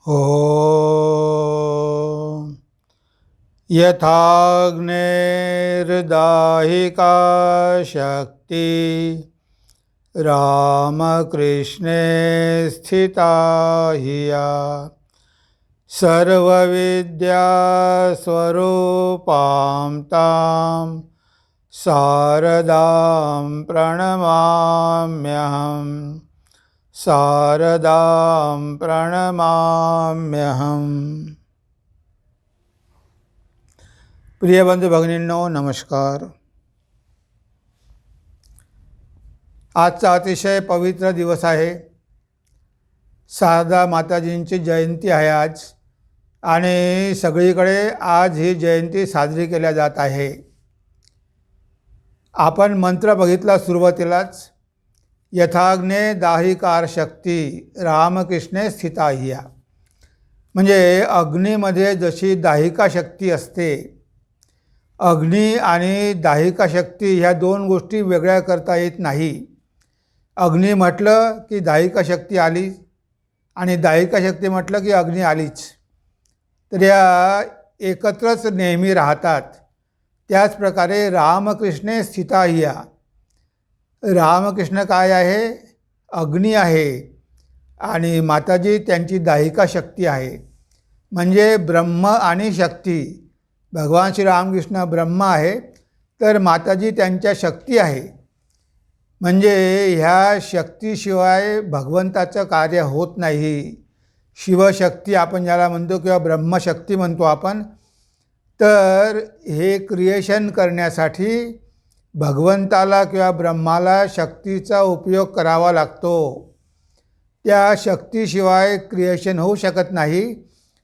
ॐ यथाग्नेर्दाहिका शक्ति रामकृष्णे स्थिता हिया सर्वविद्यास्वरूपां तां शारदां प्रणमाम्यहम् शारदां प्रणमाम्यहम्। प्रिय बंधू भगिनींनो नमस्कार। आजचा अतिशय पवित्र दिवस आहे। शारदा माताजींची जयंती आहे आज, आणि सगळीकडे आज ही जयंती साजरी केल्या जात आहे। आपण मंत्र बघितला सुरुवातीलाच, यथाग्ने दाहिकार शक्ती रामकृष्णे स्थिता हिया। म्हणजे अग्नीमध्ये जशी दाहिका शक्ती असते, अग्नी आणि दाहिका शक्ती ह्या दोन गोष्टी वेगळ्या करता येत नाही। अग्नी म्हटलं की दाहिका शक्ती आली, आणि दाहिका शक्ती म्हटलं की अग्नी आलीच। तर या एकत्रच नेहमी राहतात। त्याच प्रकारे रामकृष्णे स्थिता हिया, रामकृष्ण काय आहे? अग्नी आहे, आणि माताजी त्यांची दाहिका शक्ती आहे। म्हणजे ब्रह्म आणि शक्ती। भगवान श्री रामकृष्ण ब्रह्म आहे, तर माताजी त्यांच्या शक्ती आहे। म्हणजे ह्या शक्तीशिवाय भगवंताचं कार्य होत नाही। शिवशक्ती आपण ज्याला म्हणतो, किंवा ब्रह्मशक्ती म्हणतो आपण, तर हे क्रिएशन करण्यासाठी भगवंताला किंवा ब्रह्माला शक्तीचा उपयोग करावा लागतो। त्या शक्तीशिवाय क्रिएशन होऊ शकत नाही,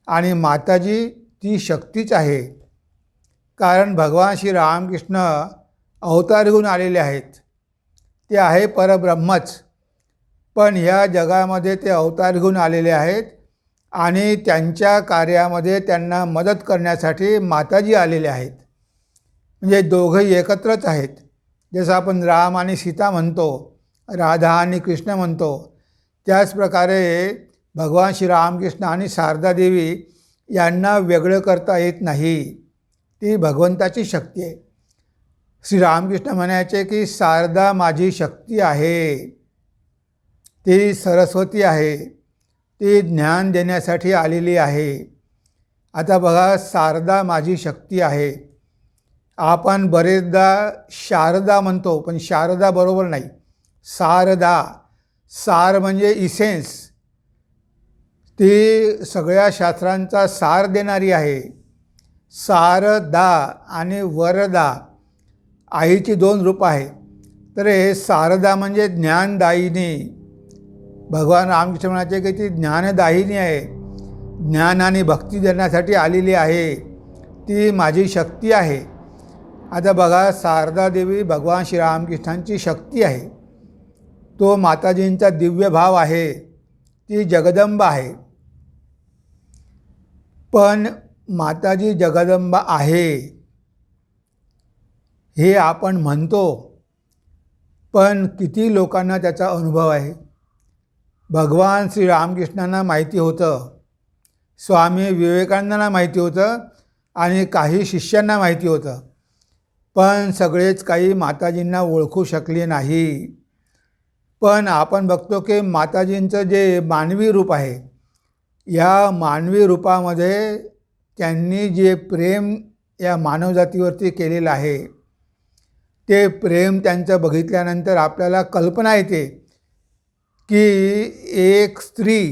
आणि माताजी ती शक्तीच आहे। कारण भगवान श्री रामकृष्ण अवतार घेऊन आलेले आहेत। ते आहे परब्रह्मच, पण ह्या जगामध्ये ते अवतार घेऊन आलेले आहेत, आणि त्यांच्या कार्यामध्ये त्यांना मदत करण्यासाठी माताजी आलेले आहेत। म्हणजे दोघंही एकत्रच आहेत। जसं आपण राम आणि सीता म्हणतो, राधा आणि कृष्ण म्हणतो, त्याच प्रकारे भगवान श्री रामकृष्ण आणि शारदा देवी यांना वेगळं करता येत नाही। ती भगवंताची शक्ती आहे। श्री रामकृष्ण म्हणायचे की शारदा माझी शक्ती आहे, ती सरस्वती आहे, ती ज्ञान देण्यासाठी आलेली आहे। आता बघा, शारदा माझी शक्ती आहे। आपण बरेचदा शारदा म्हणतो, पण शारदा बरोबर नाही, शारदा। सार म्हणजे इसेन्स, ती सगळ्या शास्त्रांचा सार देणारी आहे। शारदा आणि वरदा आईची दोन रूप आहे। तर हे शारदा म्हणजे ज्ञानदायिनी। भगवान रामकृष्ण म्हणायचे की ती ज्ञानदायिनी आहे, ज्ञान आणि भक्ती देण्यासाठी आलेली आहे, ती माझी शक्ती आहे। आता बघा, शारदा देवी भगवान श्रीरामकृष्णांची शक्ती आहे, तो माताजींचा दिव्य भाव आहे, ती जगदंबा आहे। पण माताजी जगदंबा आहे हे आपण म्हणतो, पण किती लोकांना त्याचा अनुभव आहे? भगवान श्री रामकृष्णांना माहिती होतं, स्वामी विवेकानंदांना माहिती होतं, आणि काही शिष्यांना माहिती होतं, पण सगळेच काही माताजींना ओळखू शकले नाही। पण आपण बघतो की माताजींचं जे मानवी रूप आहे, या मानवी रूपामध्ये त्यांनी जे प्रेम या मानवजातीवरती केलेलं आहे, ते प्रेम त्यांचं बघितल्यानंतर आपल्याला कल्पना येते की एक स्त्री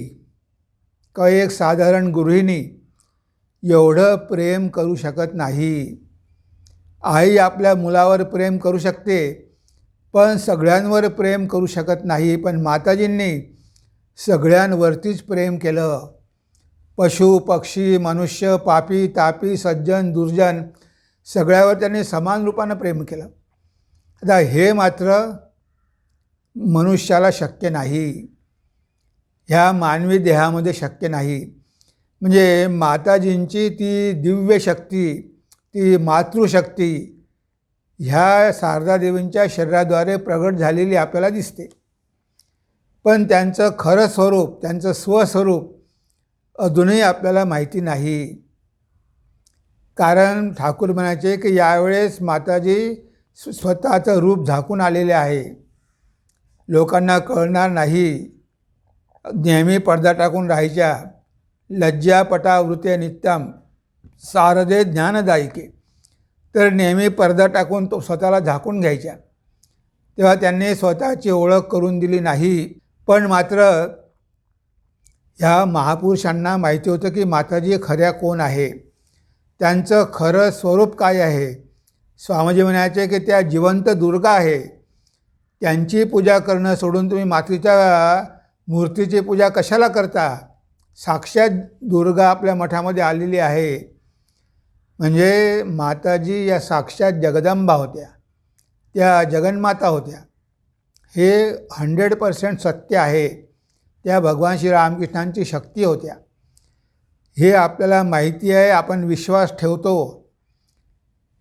किंवा एक साधारण गृहिणी एवढं प्रेम करू शकत नाही। आई आपल्या मुलावर प्रेम करू शकते, पण सगळ्यांवर प्रेम करू शकत नाही। पण माताजींनी सगळ्यांवरतीच प्रेम केलं। पशु पक्षी मनुष्य पापी तापी सज्जन दुर्जन सगळ्यावर त्यांनी समान रूपानं प्रेम केलं। आता हे मात्र मनुष्याला शक्य नाही, ह्या मानवी देहामध्ये शक्य नाही। म्हणजे माताजींची ती दिव्य शक्ती, ती मातृशक्ती ह्या शारदा देवींच्या शरीराद्वारे प्रगट झालेली आपल्याला दिसते। पण त्यांचं खरं स्वरूप, त्यांचं स्वस्वरूप अजूनही आपल्याला माहिती नाही. कारण ठाकूर म्हणायचे की यावेळेस माताजी स्वतःचं रूप झाकून आलेले आहे, लोकांना कळणार नाही. नेहमी पडदा टाकून राहायच्या. लज्जापटावृते नित्यम सारदे ज्ञानदायिके. तर नेहमी पडदा टाकून तो स्वतःला झाकून घ्यायच्या. तेव्हा त्यांनी स्वतःची ओळख करून दिली नाही. पण मात्र ह्या महापुरुषांना माहिती होतं की माताजी खऱ्या कोण आहे, त्यांचं खरं स्वरूप काय आहे. स्वामीजी म्हणायचे की त्या जिवंत दुर्गा आहे. त्यांची पूजा करणं सोडून तुम्ही मातीच्या मूर्तीची पूजा कशाला करता. साक्षात दुर्गा आपल्या मठामध्ये आलेली आहे. म्हणजे माताजी या साक्षात जगदंबा होत्या, त्या जगन्माता होत्या. हे 100% सत्य आहे. त्या भगवान श्री रामकृष्णांची शक्ती होत्या. हे आपल्याला माहिती आहे, आपण विश्वास ठेवतो,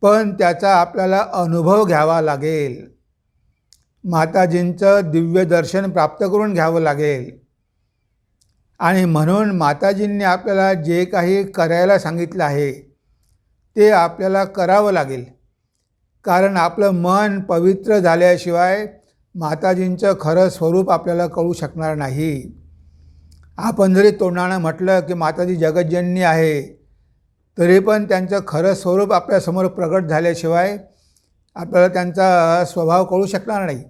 पण त्याचा आपल्याला अनुभव घ्यावा लागेल. माताजींचं दिव्य दर्शन प्राप्त करून घ्यावं लागेल. आणि म्हणून माताजींनी आपल्याला जे काही करायला सांगितलं आहे ते आपल्याला करावं लागेल. कारण आपलं मन पवित्र झाल्याशिवाय माताजींचं खरं स्वरूप आपल्याला कळू शकणार नाही. आपण जरी तोंडानं म्हटलं की माताजी जगज्जननी आहे, तरी पण त्यांचं खरं स्वरूप आपल्यासमोर प्रगट झाल्याशिवाय आपल्याला त्यांचा स्वभाव कळू शकणार नाही.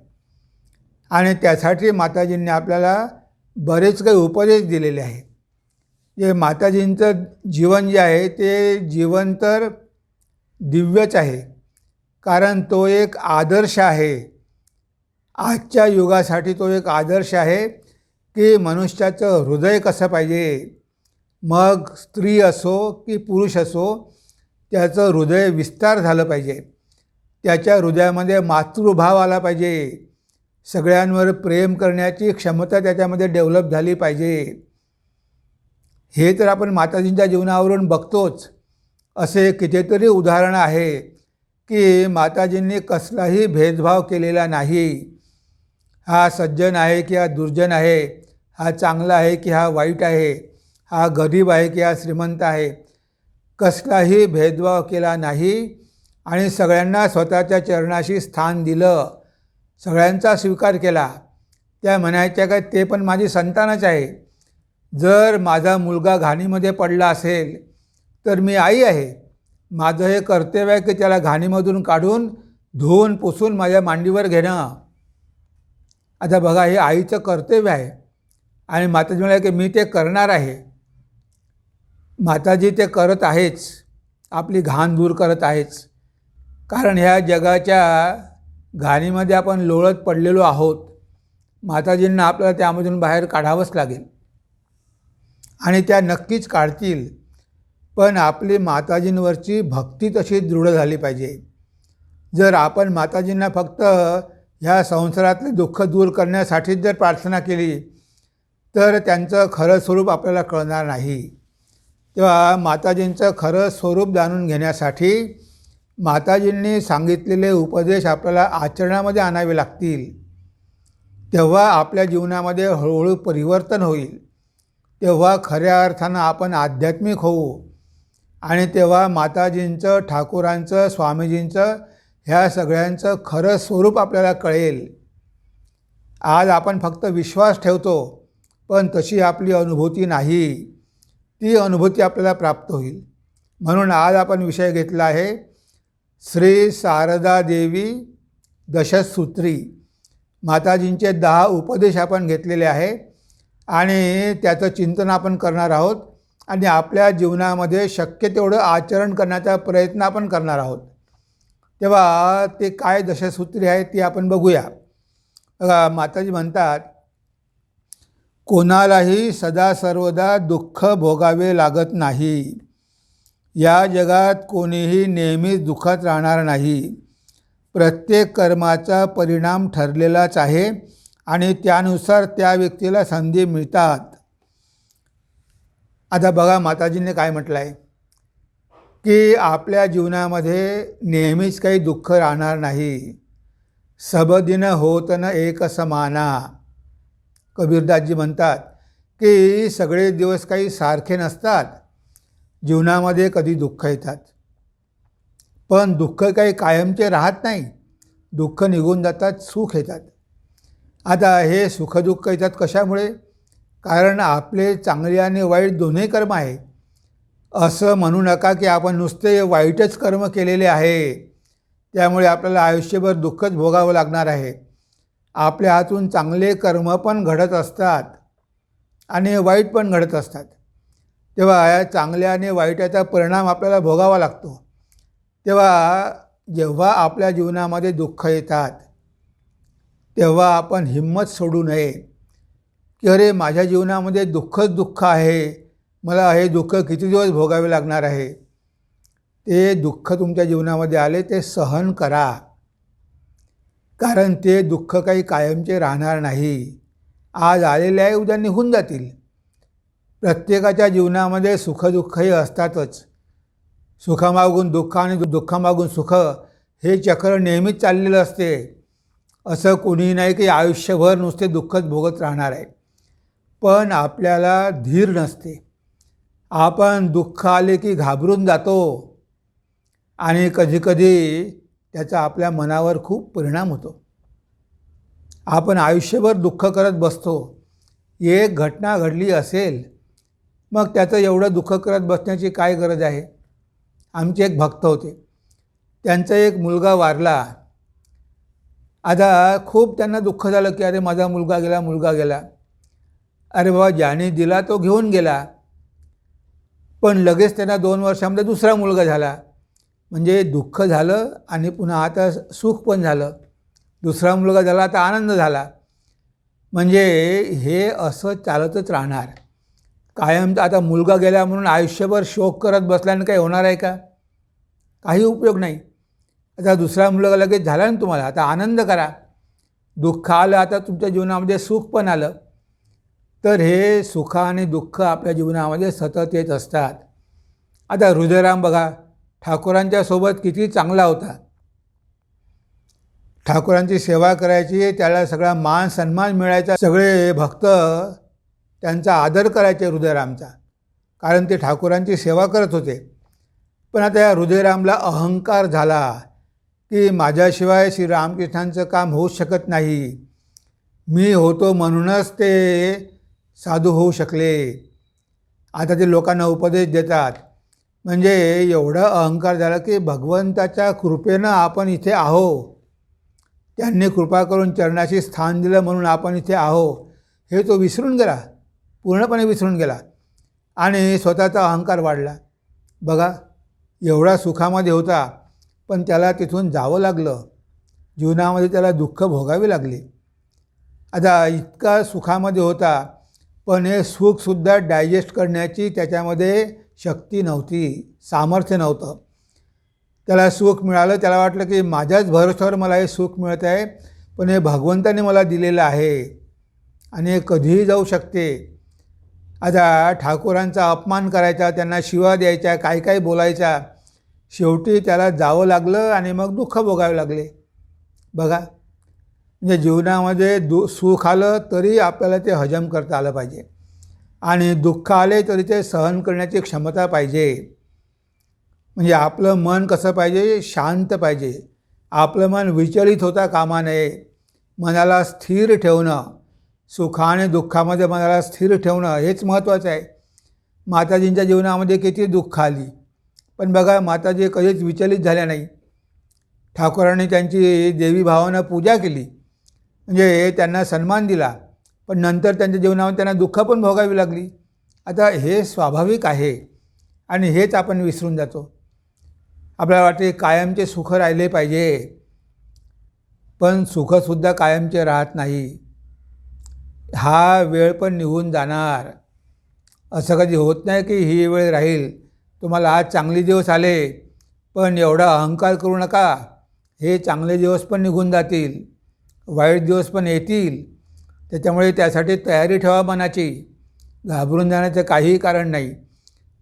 आणि त्यासाठी माताजींनी आपल्याला बरेच काही उपदेश दिलेले आहे. जे माताजींचं जीवन जे आहे ते जीवन तर दिव्यच आहे, कारण तो एक आदर्श आहे. आजच्या युगासाठी तो एक आदर्श आहे की मनुष्याचं हृदय कसं पाहिजे. मग स्त्री असो की पुरुष असो, त्याचं हृदय विस्तार झालं पाहिजे. त्याच्या हृदयामध्ये मातृभाव आला पाहिजे. सगळ्यांवर प्रेम करण्याची क्षमता त्याच्यामध्ये डेव्हलप झाली पाहिजे. हे तर आपण माताजींच्या जीवनावरून बघतोच. असे कितीतरी उदाहरणं आहे की माताजींनी कसलाही भेदभाव केलेला नाही. हा सज्जन आहे की हा दुर्जन आहे, हा चांगला आहे की हा वाईट आहे, हा गरीब आहे की हा श्रीमंत आहे, कसलाही भेदभाव केला नाही. आणि सगळ्यांना स्वतःच्या चरणाशी स्थान दिलं, सगळ्यांचा स्वीकार केला. त्या म्हणायच्या काय ते पण माझी संतानच आहे. जर माझा मुलगा घाणीमध्ये पडला असेल तर मी आई आहे. माझं हे कर्तव्य आहे की त्याला घाणीमधून काढून धुवून पुसून माझ्या मांडीवर घेणं. आता बघा, हे आईचं कर्तव्य आहे. आणि माताजी म्हणाले की मी ते करणार आहे. माताजी ते करत आहेच, आपली घाण दूर करत आहेच. कारण ह्या जगाच्या घाणीमध्ये आपण लोळत पडलेलो आहोत. माताजींना आपल्याला त्यामधून बाहेर काढावंच लागेल आणि त्या नक्कीच काढतील. पण आपली माताजींवरची भक्ती तशी दृढ झाली पाहिजे. जर आपण माताजींना फक्त ह्या संसारातले दुःख दूर करण्यासाठीच जर प्रार्थना केली तर त्यांचं खरं स्वरूप आपल्याला कळणार नाही. तेव्हा माताजींचं खरं स्वरूप जाणून घेण्यासाठी माताजींनी सांगितलेले उपदेश आपल्याला आचरणामध्ये आणावे लागतील. तेव्हा आपल्या जीवनामध्ये हळूहळू परिवर्तन होईल. तेव्हा खऱ्या अर्थानं आपण आध्यात्मिक होऊ. आणि तेव्हा माताजींचं, ठाकूरांचं, स्वामीजींचं, ह्या सगळ्यांचं खरं स्वरूप आपल्याला कळेल. आज आपण फक्त विश्वास ठेवतो, पण तशी आपली अनुभूती नाही. ती अनुभूती आपल्याला प्राप्त होईल. म्हणून आज आपण विषय घेतला आहे श्री शारदा देवी दशसूत्री. माताजींचे 10 उपदेश आपण घेतलेले आहे आणि त्याचं चिंतन आपण करणार आहोत आणि आपल्या जीवनामध्ये शक्य तेवढं आचरण करण्याचा प्रयत्न आपण करणार आहोत. तेव्हा ते काय दशसूत्री आहे ती आपण बघूया. बघा, माताजी म्हणतात, कोणालाही सदा सर्वदा दुःख भोगावे लागत नाही. या जगात कोणीही नेहमीच दुःखात राहणार नाही. प्रत्येक कर्माचा परिणाम ठरलेलाच आहे आणि त्यानुसार त्या व्यक्तीला संधी मिळतात. आता बघा, माताजींनी काय म्हटलं आहे की आपल्या जीवनामध्ये नेहमीच काही दुःख राहणार नाही. सब दिन होत न एक समाना. कबीरदासजी म्हणतात की सगळे दिवस काही सारखे नसतात. जीवनामध्ये कधी दुःख येतात, पण दुःख काही कायमचे राहत नाही. दुःख निघून जातात, सुख येतात. आता हे सुखदुःख येतात कशामुळे? कारण आपले चांगले आणि वाईट दोन्ही कर्म आहे. असं म्हणू नका की आपण नुसते वाईटच कर्म केलेले आहे, त्यामुळे आपल्याला आयुष्यभर दुःखच भोगावं लागणार आहे. आपल्या हातून चांगले कर्म पण घडत असतात आणि वाईट पण घडत असतात. तेव्हा या चांगल्या आणि वाईटाचा परिणाम आपल्याला भोगावा लागतो. तेव्हा जेव्हा आपल्या जीवनामध्ये दुःख येतात, तेव्हा आपण हिंमत सोडू नये की अरे माझ्या जीवनामध्ये दुःखच दुःख आहे, मला हे दुःख किती दिवस भोगावे लागणार आहे. ते दुःख तुमच्या जीवनामध्ये आले ते सहन करा, कारण ते दुःख काही कायमचे राहणार नाही. आज आलेले आहे, उद्या निघून जातील. प्रत्येकाच्या जीवनामध्ये सुखदुःखही असतातच. सुखामागून दुःख आणि दुःखामागून सुख हे चक्र नेहमीच चाललेलं असते. असं कोणीही नाही की आयुष्यभर नुसते दुःखच भोगत राहणार आहे. पण आपल्याला धीर नसते. आपण दुःख आले की घाबरून जातो आणि कधीकधी त्याचा आपल्या मनावर खूप परिणाम होतो. आपण आयुष्यभर दुःख करत बसतो. एक घटना घडली असेल, मग त्याचं एवढं दुःख करत बसण्याची काय गरज आहे? आमचे एक भक्त होते, त्यांचा एक मुलगा वारला. आता खूप त्यांना दुःख झालं की अरे माझा मुलगा गेला. अरे बाबा, ज्याने दिला तो घेऊन गेला. पण लगेच त्यांना 2 वर्षामध्ये दुसरा मुलगा झाला. म्हणजे दुःख झालं आणि पुन्हा आता सुख पण झालं. दुसरा मुलगा झाला, आता आनंद झाला. म्हणजे हे असं चालतच राहणार कायम. आता मुलगा गेला म्हणून आयुष्यभर शोक करत बसल्याने काही होणार आहे का? काही उपयोग नाही. आता दुसरा मुलगा लगेच झाला ना तुम्हाला, आता आनंद करा. दुःख आलं, आता तुमच्या जीवनामध्ये सुख पण आलं. तर हे सुख आणि दुःख आपल्या जीवनामध्ये सतत येत असतात. आता हृदयराम बघा, ठाकूरांच्या सोबत किती चांगला होता. ठाकूरांची सेवा करायची, त्याला सगळा मान सन्मान मिळायचा. सगळे भक्त त्यांचा आदर करायचे हृदयरामचा, कारण ते ठाकूरांची सेवा करत होते. पण आता या हृदयरामला अहंकार झाला की माझ्याशिवाय श्रीरामकृष्णांचं काम होऊच शकत नाही. मी होतो म्हणूनच ते साधू होऊ शकले. आता ते लोकांना उपदेश देतात. म्हणजे एवढा अहंकार झाला की भगवंताच्या कृपेनं आपण इथे आहो, त्यांनी कृपा करून चरणाशी स्थान दिलं म्हणून आपण इथे आहो, हे तो विसरून गेला, पूर्णपणे विसरून गेला. आणि स्वतःचा अहंकार वाढला. बघा, एवढा सुखामध्ये होता, पण त्याला तिथून जावं लागलं. जीवनामध्ये त्याला दुःख भोगावी लागली. आता इतका सुखामध्ये होता, पण हे सुखसुद्धा डायजेस्ट करण्याची त्याच्यामध्ये शक्ती नव्हती, सामर्थ्य नव्हतं. त्याला सुख मिळालं, त्याला वाटलं की माझ्याच भरोश्यावर मला हे सुख मिळत आहे, पण हे भगवंताने मला दिलेलं आहे आणि हे कधीही जाऊ शकते. आता ठाकूरांचा अपमान करायचा, त्यांना शिवा द्यायच्या, काय काय बोलायचा. शेवटी त्याला जावं लागलं आणि मग दुःख भोगावे लागले. बघा, म्हणजे जीवनामध्ये सुख आलं तरी आपल्याला ते हजम करता आलं पाहिजे आणि दुःख आले तरी ते सहन करण्याची क्षमता पाहिजे. म्हणजे आपलं मन कसं पाहिजे? शांत पाहिजे. आपलं मन विचलित होता कामा नये. मनाला स्थिर ठेवणं, सुख आणि दुःखामध्ये मनाला स्थिर ठेवणं हेच महत्त्वाचं आहे. माताजींच्या जीवनामध्ये किती दुःख आली, पण बघा माताजी कधीच विचलित झाल्या नाही. ठाकूरांनी त्यांची देवी भावानं पूजा केली, म्हणजे त्यांना सन्मान दिला, पण नंतर त्यांच्या जीवनामध्ये त्यांना दुःख पण भोगावी लागली. आता हे स्वाभाविक आहे आणि हेच आपण विसरून जातो. आपल्याला वाटते कायमचे सुख राहिले पाहिजे, पण सुखसुद्धा कायमचे राहत नाही. हा वेळ पण निघून जाणार. असं कधी होत नाही की ही वेळ राहील. तुम्हाला आज चांगले दिवस आले, पण एवढा अहंकार करू नका. हे चांगले दिवस पण निघून जातील, वाईट दिवस पण येतील. त्याच्यामुळे त्यासाठी तयारी ठेवा मनाची. घाबरून जाण्याचं काहीही कारण नाही.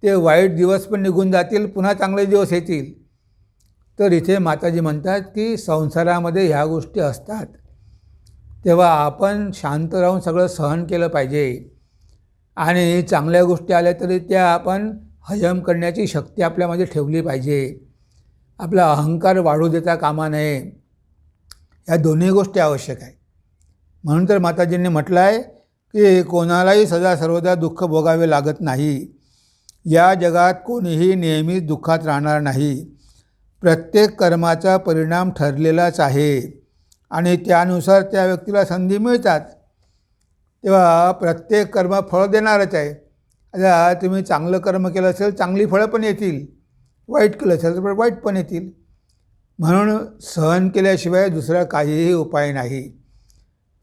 ते वाईट दिवस पण निघून जातील, पुन्हा चांगले दिवस येतील. तर इथे माताजी म्हणतात की संसारामध्ये ह्या गोष्टी असतात, तेव्हा आपण शांत राहून सगळं सहन केलं पाहिजे. आणि चांगल्या गोष्टी आल्या तरी त्या आपण हजम करण्याची शक्ती आपल्यामध्ये ठेवली पाहिजे. आपला अहंकार वाढू देता कामा नये. या दोन्ही गोष्टी आवश्यक आहे. म्हणून तर माताजींनी म्हटलं आहे की कोणालाही सदा सर्वदा दुःख भोगावे लागत नाही. या जगात कोणीही नेहमीच दुःखात राहणार नाही. प्रत्येक कर्माचा परिणाम ठरलेलाच आहे आणि त्यानुसार त्या व्यक्तीला संधी मिळतात. तेव्हा प्रत्येक कर्म फळ देणारच आहे. आता तुम्ही चांगलं कर्म केलं असेल चांगली फळं पण येतील, वाईट केलं असेल तर वाईट पण येतील. म्हणून सहन केल्याशिवाय दुसरा काहीही उपाय नाही.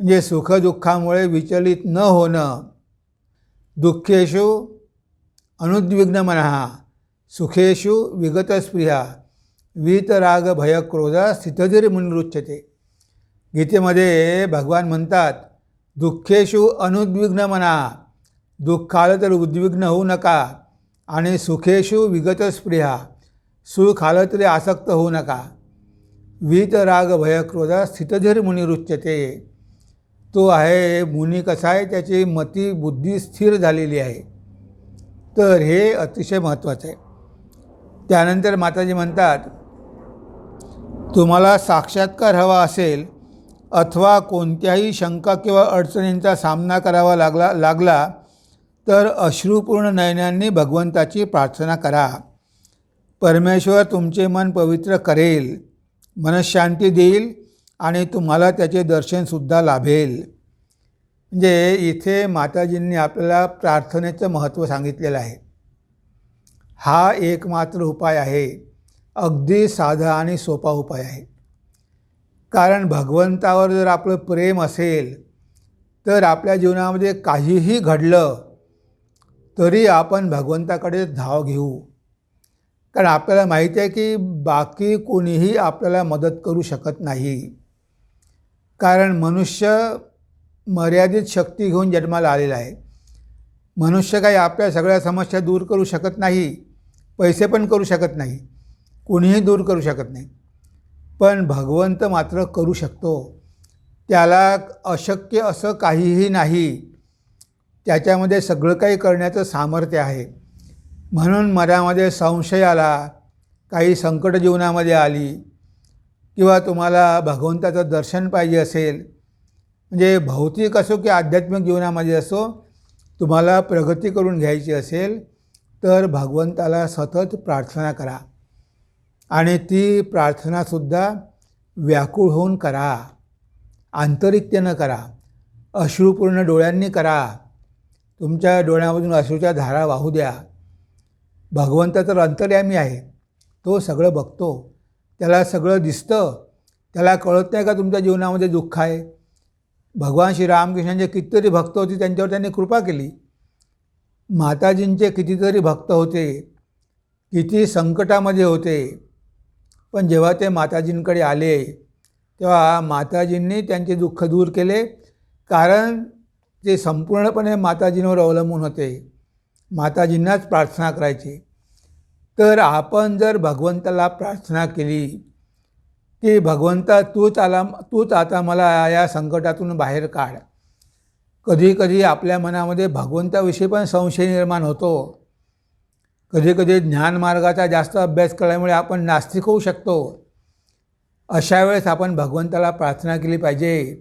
म्हणजे सुखदुःखामुळे विचलित न होणं. दुःखेषु अनुद्विग्न मनः, सुखेषु विगतस्पृहा, वीतराग भयक्रोधा स्थितधीर मुनिरुच्यते. गीतेमध्ये भगवान म्हणतात दुःखेषु अनुद्विग्न मना, दुःख आलं तर उद्विग्न होऊ नका. आणि सुखेषु विगतस्पृहा, सुख आलं तरी आसक्त होऊ नका. वीतराग भयक्रोधा स्थितधीर मुनिरुच्यते. तो आहे मुनी कसा आहे, त्याची मती बुद्धी स्थिर झालेली आहे. तर हे अतिशय महत्त्वाचं आहे. त्यानंतर माताजी म्हणतात तुम्हाला साक्षात्कार हवा असेल अथवा कोणत्याही शंका किंवा अडचणींचा सामना करावा लागला तर अश्रुपूर्ण नयनांनी भगवंताची प्रार्थना करा. परमेश्वर तुमचे मन पवित्र करेल, मनःशांती देईल आणि तुम्हाला त्याचे दर्शनसुद्धा लाभेल. म्हणजे इथे माताजींनी आपल्याला प्रार्थनेचं महत्त्व सांगितलेलं आहे. हा एकमात्र उपाय आहे, अगदी साधा आणि सोपा उपाय आहे. कारण भगवंतावर जर आपलं प्रेम असेल तर आपल्या जीवनामध्ये काहीही घडलं तरी आपण भगवंताकडे धाव घेऊ. कारण आपल्याला माहिती आहे की बाकी कोणीही आपल्याला मदत करू शकत नाही. कारण मनुष्य मर्यादित शक्ती घेऊन जन्माला आलेला आहे. मनुष्य काही आपल्या सगळ्या समस्या दूर करू शकत नाही, पैसे पण करू शकत नाही, कोणीही दूर करू शकत नाही. पण भगवंत मात्र करू शकतो. त्याला अशक्य असं काहीही नाही. त्याच्यामध्ये सगळं काही करण्याचं सामर्थ्य आहे. म्हणून मनामध्ये संशय आला, काही संकट जीवनामध्ये आली किंवा तुम्हाला भगवंताचं दर्शन पाहिजे असेल, म्हणजे भौतिक असो की आध्यात्मिक जीवनामध्ये असो, तुम्हाला प्रगती करून घ्यायची असेल तर भगवंताला सतत प्रार्थना करा. आणि ती प्रार्थनासुद्धा व्याकुळ होऊन करा, आंतरिकतेनं करा, अश्रुपूर्ण डोळ्यांनी करा. तुमच्या डोळ्यामधून अश्रूच्या धारा वाहू द्या. भगवंत तर अंतर्यामी आहे, तो सगळं बघतो, त्याला सगळं दिसतं. त्याला कळत नाही का तुमच्या जीवनामध्ये दुःख आहे. भगवान श्री रामकृष्णांचे कितीतरी भक्त होते, त्यांच्यावर त्यांनी कृपा केली. माताजींचे कितीतरी भक्त होते, किती संकटामध्ये होते, पण जेव्हा ते माताजींकडे आले तेव्हा माताजींनी त्यांचे दुःख दूर केले. कारण ते संपूर्णपणे माताजींवर अवलंबून होते, माताजींनाच प्रार्थना करायची. तर आपण जर भगवंताला प्रार्थना केली की भगवंता तूच आता मला या संकटातून बाहेर काढ. कधीकधी आपल्या मनामध्ये भगवंताविषयी पण संशय निर्माण होतो. कधीकधी ज्ञानमार्गाचा जास्त अभ्यास केल्यामुळे आपण नास्तिक होऊ शकतो. अशा वेळेस आपण भगवंताला प्रार्थना केली पाहिजे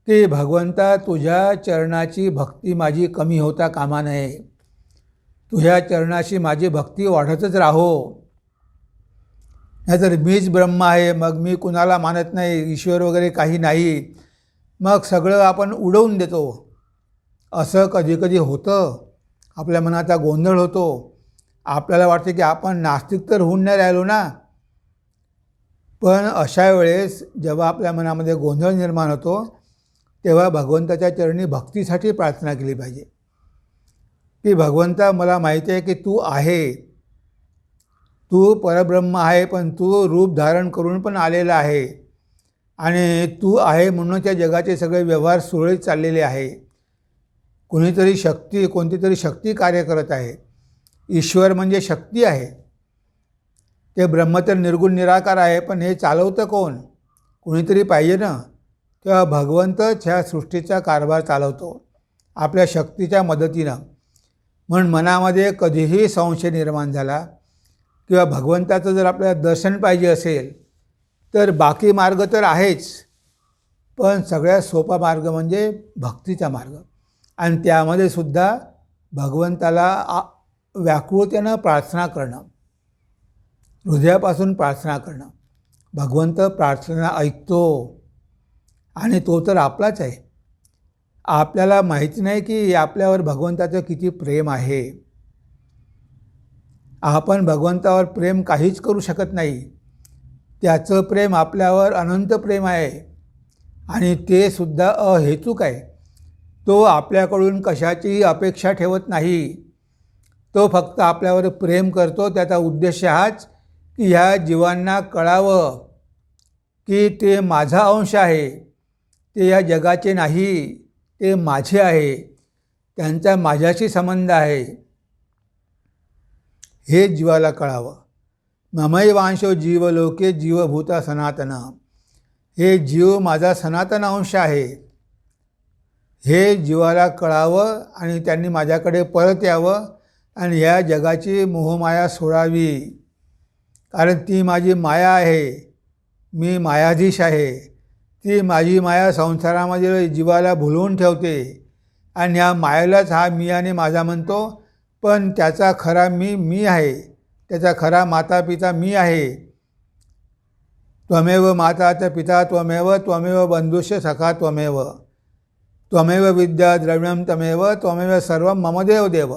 की भगवंता तुझ्या चरणाची भक्ती माझी कमी होता कामा नये. तुझ्या चरणाशी माझी भक्ती वाढतच राहो. नाहीतर मीच ब्रह्म आहे, मग मी कुणाला मानत नाही, ईश्वर वगैरे काही नाही, मग सगळं आपण उडवून देतो. असं कधीकधी होतं. आपल्या मनाचा गोंधळ होतो. आपल्याला वाटते की आपण नास्तिक तर होऊन नाही राहिलो ना. पण अशा वेळेस जेव्हा आपल्या मनामध्ये गोंधळ निर्माण होतो तेव्हा भगवंताच्या चरणी भक्तीसाठी प्रार्थना केली पाहिजे की भगवंता मला माहिती आहे की तू आहे, तू परब्रह्म आहे, पण तू रूप धारण करून पण आलेला आहे आणि तू आहे म्हणून त्या जगाचे सगळे व्यवहार सुरळीत चाललेले आहे. कोणती तरी शक्ती कार्य करत आहे. ईश्वर म्हणजे शक्ती आहे. ते ब्रह्म तर निर्गुण निराकार आहे, पण हे चालवतं कोण? कोणीतरी पाहिजे ना. तेव्हा भगवंतच ह्या सृष्टीचा कारभार चालवतो. आपल्या शक्तीच्या मदतीनं. म्हणून मनामध्ये कधीही संशय निर्माण झाला किंवा भगवंताचं जर आपल्याला दर्शन पाहिजे असेल तर बाकी मार्ग तर आहेच, पण सगळ्यात सोपा मार्ग म्हणजे भक्तीचा मार्ग. आणि त्यामध्ये सुद्धा भगवंताला व्याकुळतेनं प्रार्थना करणं, हृदयापासून प्रार्थना करणं. भगवंत प्रार्थना ऐकतो आणि तो तर आपलाच आहे. आपल्याला माहिती नाही की आपल्यावर भगवंताचं किती प्रेम आहे. आपण भगवंतावर प्रेम काहीच करू शकत नाही. त्याचं प्रेम आपल्यावर अनंत प्रेम आहे आणि ते सुद्धा अहेतुक आहे. तो आपल्याकडून कशाचीही अपेक्षा ठेवत नाही. तो फक्त आपल्यावर प्रेम करतो. त्याचा उद्देश हाच की ह्या जीवांना कळावं की ते माझा अंश आहे, ते या जगाचे नाही, ते माझे आहे, त्यांचा माझ्याशी संबंध आहे, हे जीवाला कळावं. ममैवांशो जीवलोके जीवभूता सनातन. हे जीव माझा सनातन अंश आहे, हे जीवाला कळावं आणि त्यांनी माझ्याकडे परत यावं आणि ह्या जगाची मोहमाया सोडावी. कारण ती माझी माया आहे, मी मायाधीश आहे. ती माझी माया संसारामध्ये जीवाला भुलवून ठेवते आणि ह्या मायेलाच हा मी आणि माझा म्हणतो. पण त्याचा खरा मी आहे, त्याचा खरा माता पिता मी आहे. त्वमेव माता च पिता त्वमेव, त्वमेव बंधुश्च सखा त्वमेव, त्वमेव विद्या द्रविणं तमेव, त्वमेव सर्वं मम देव देव.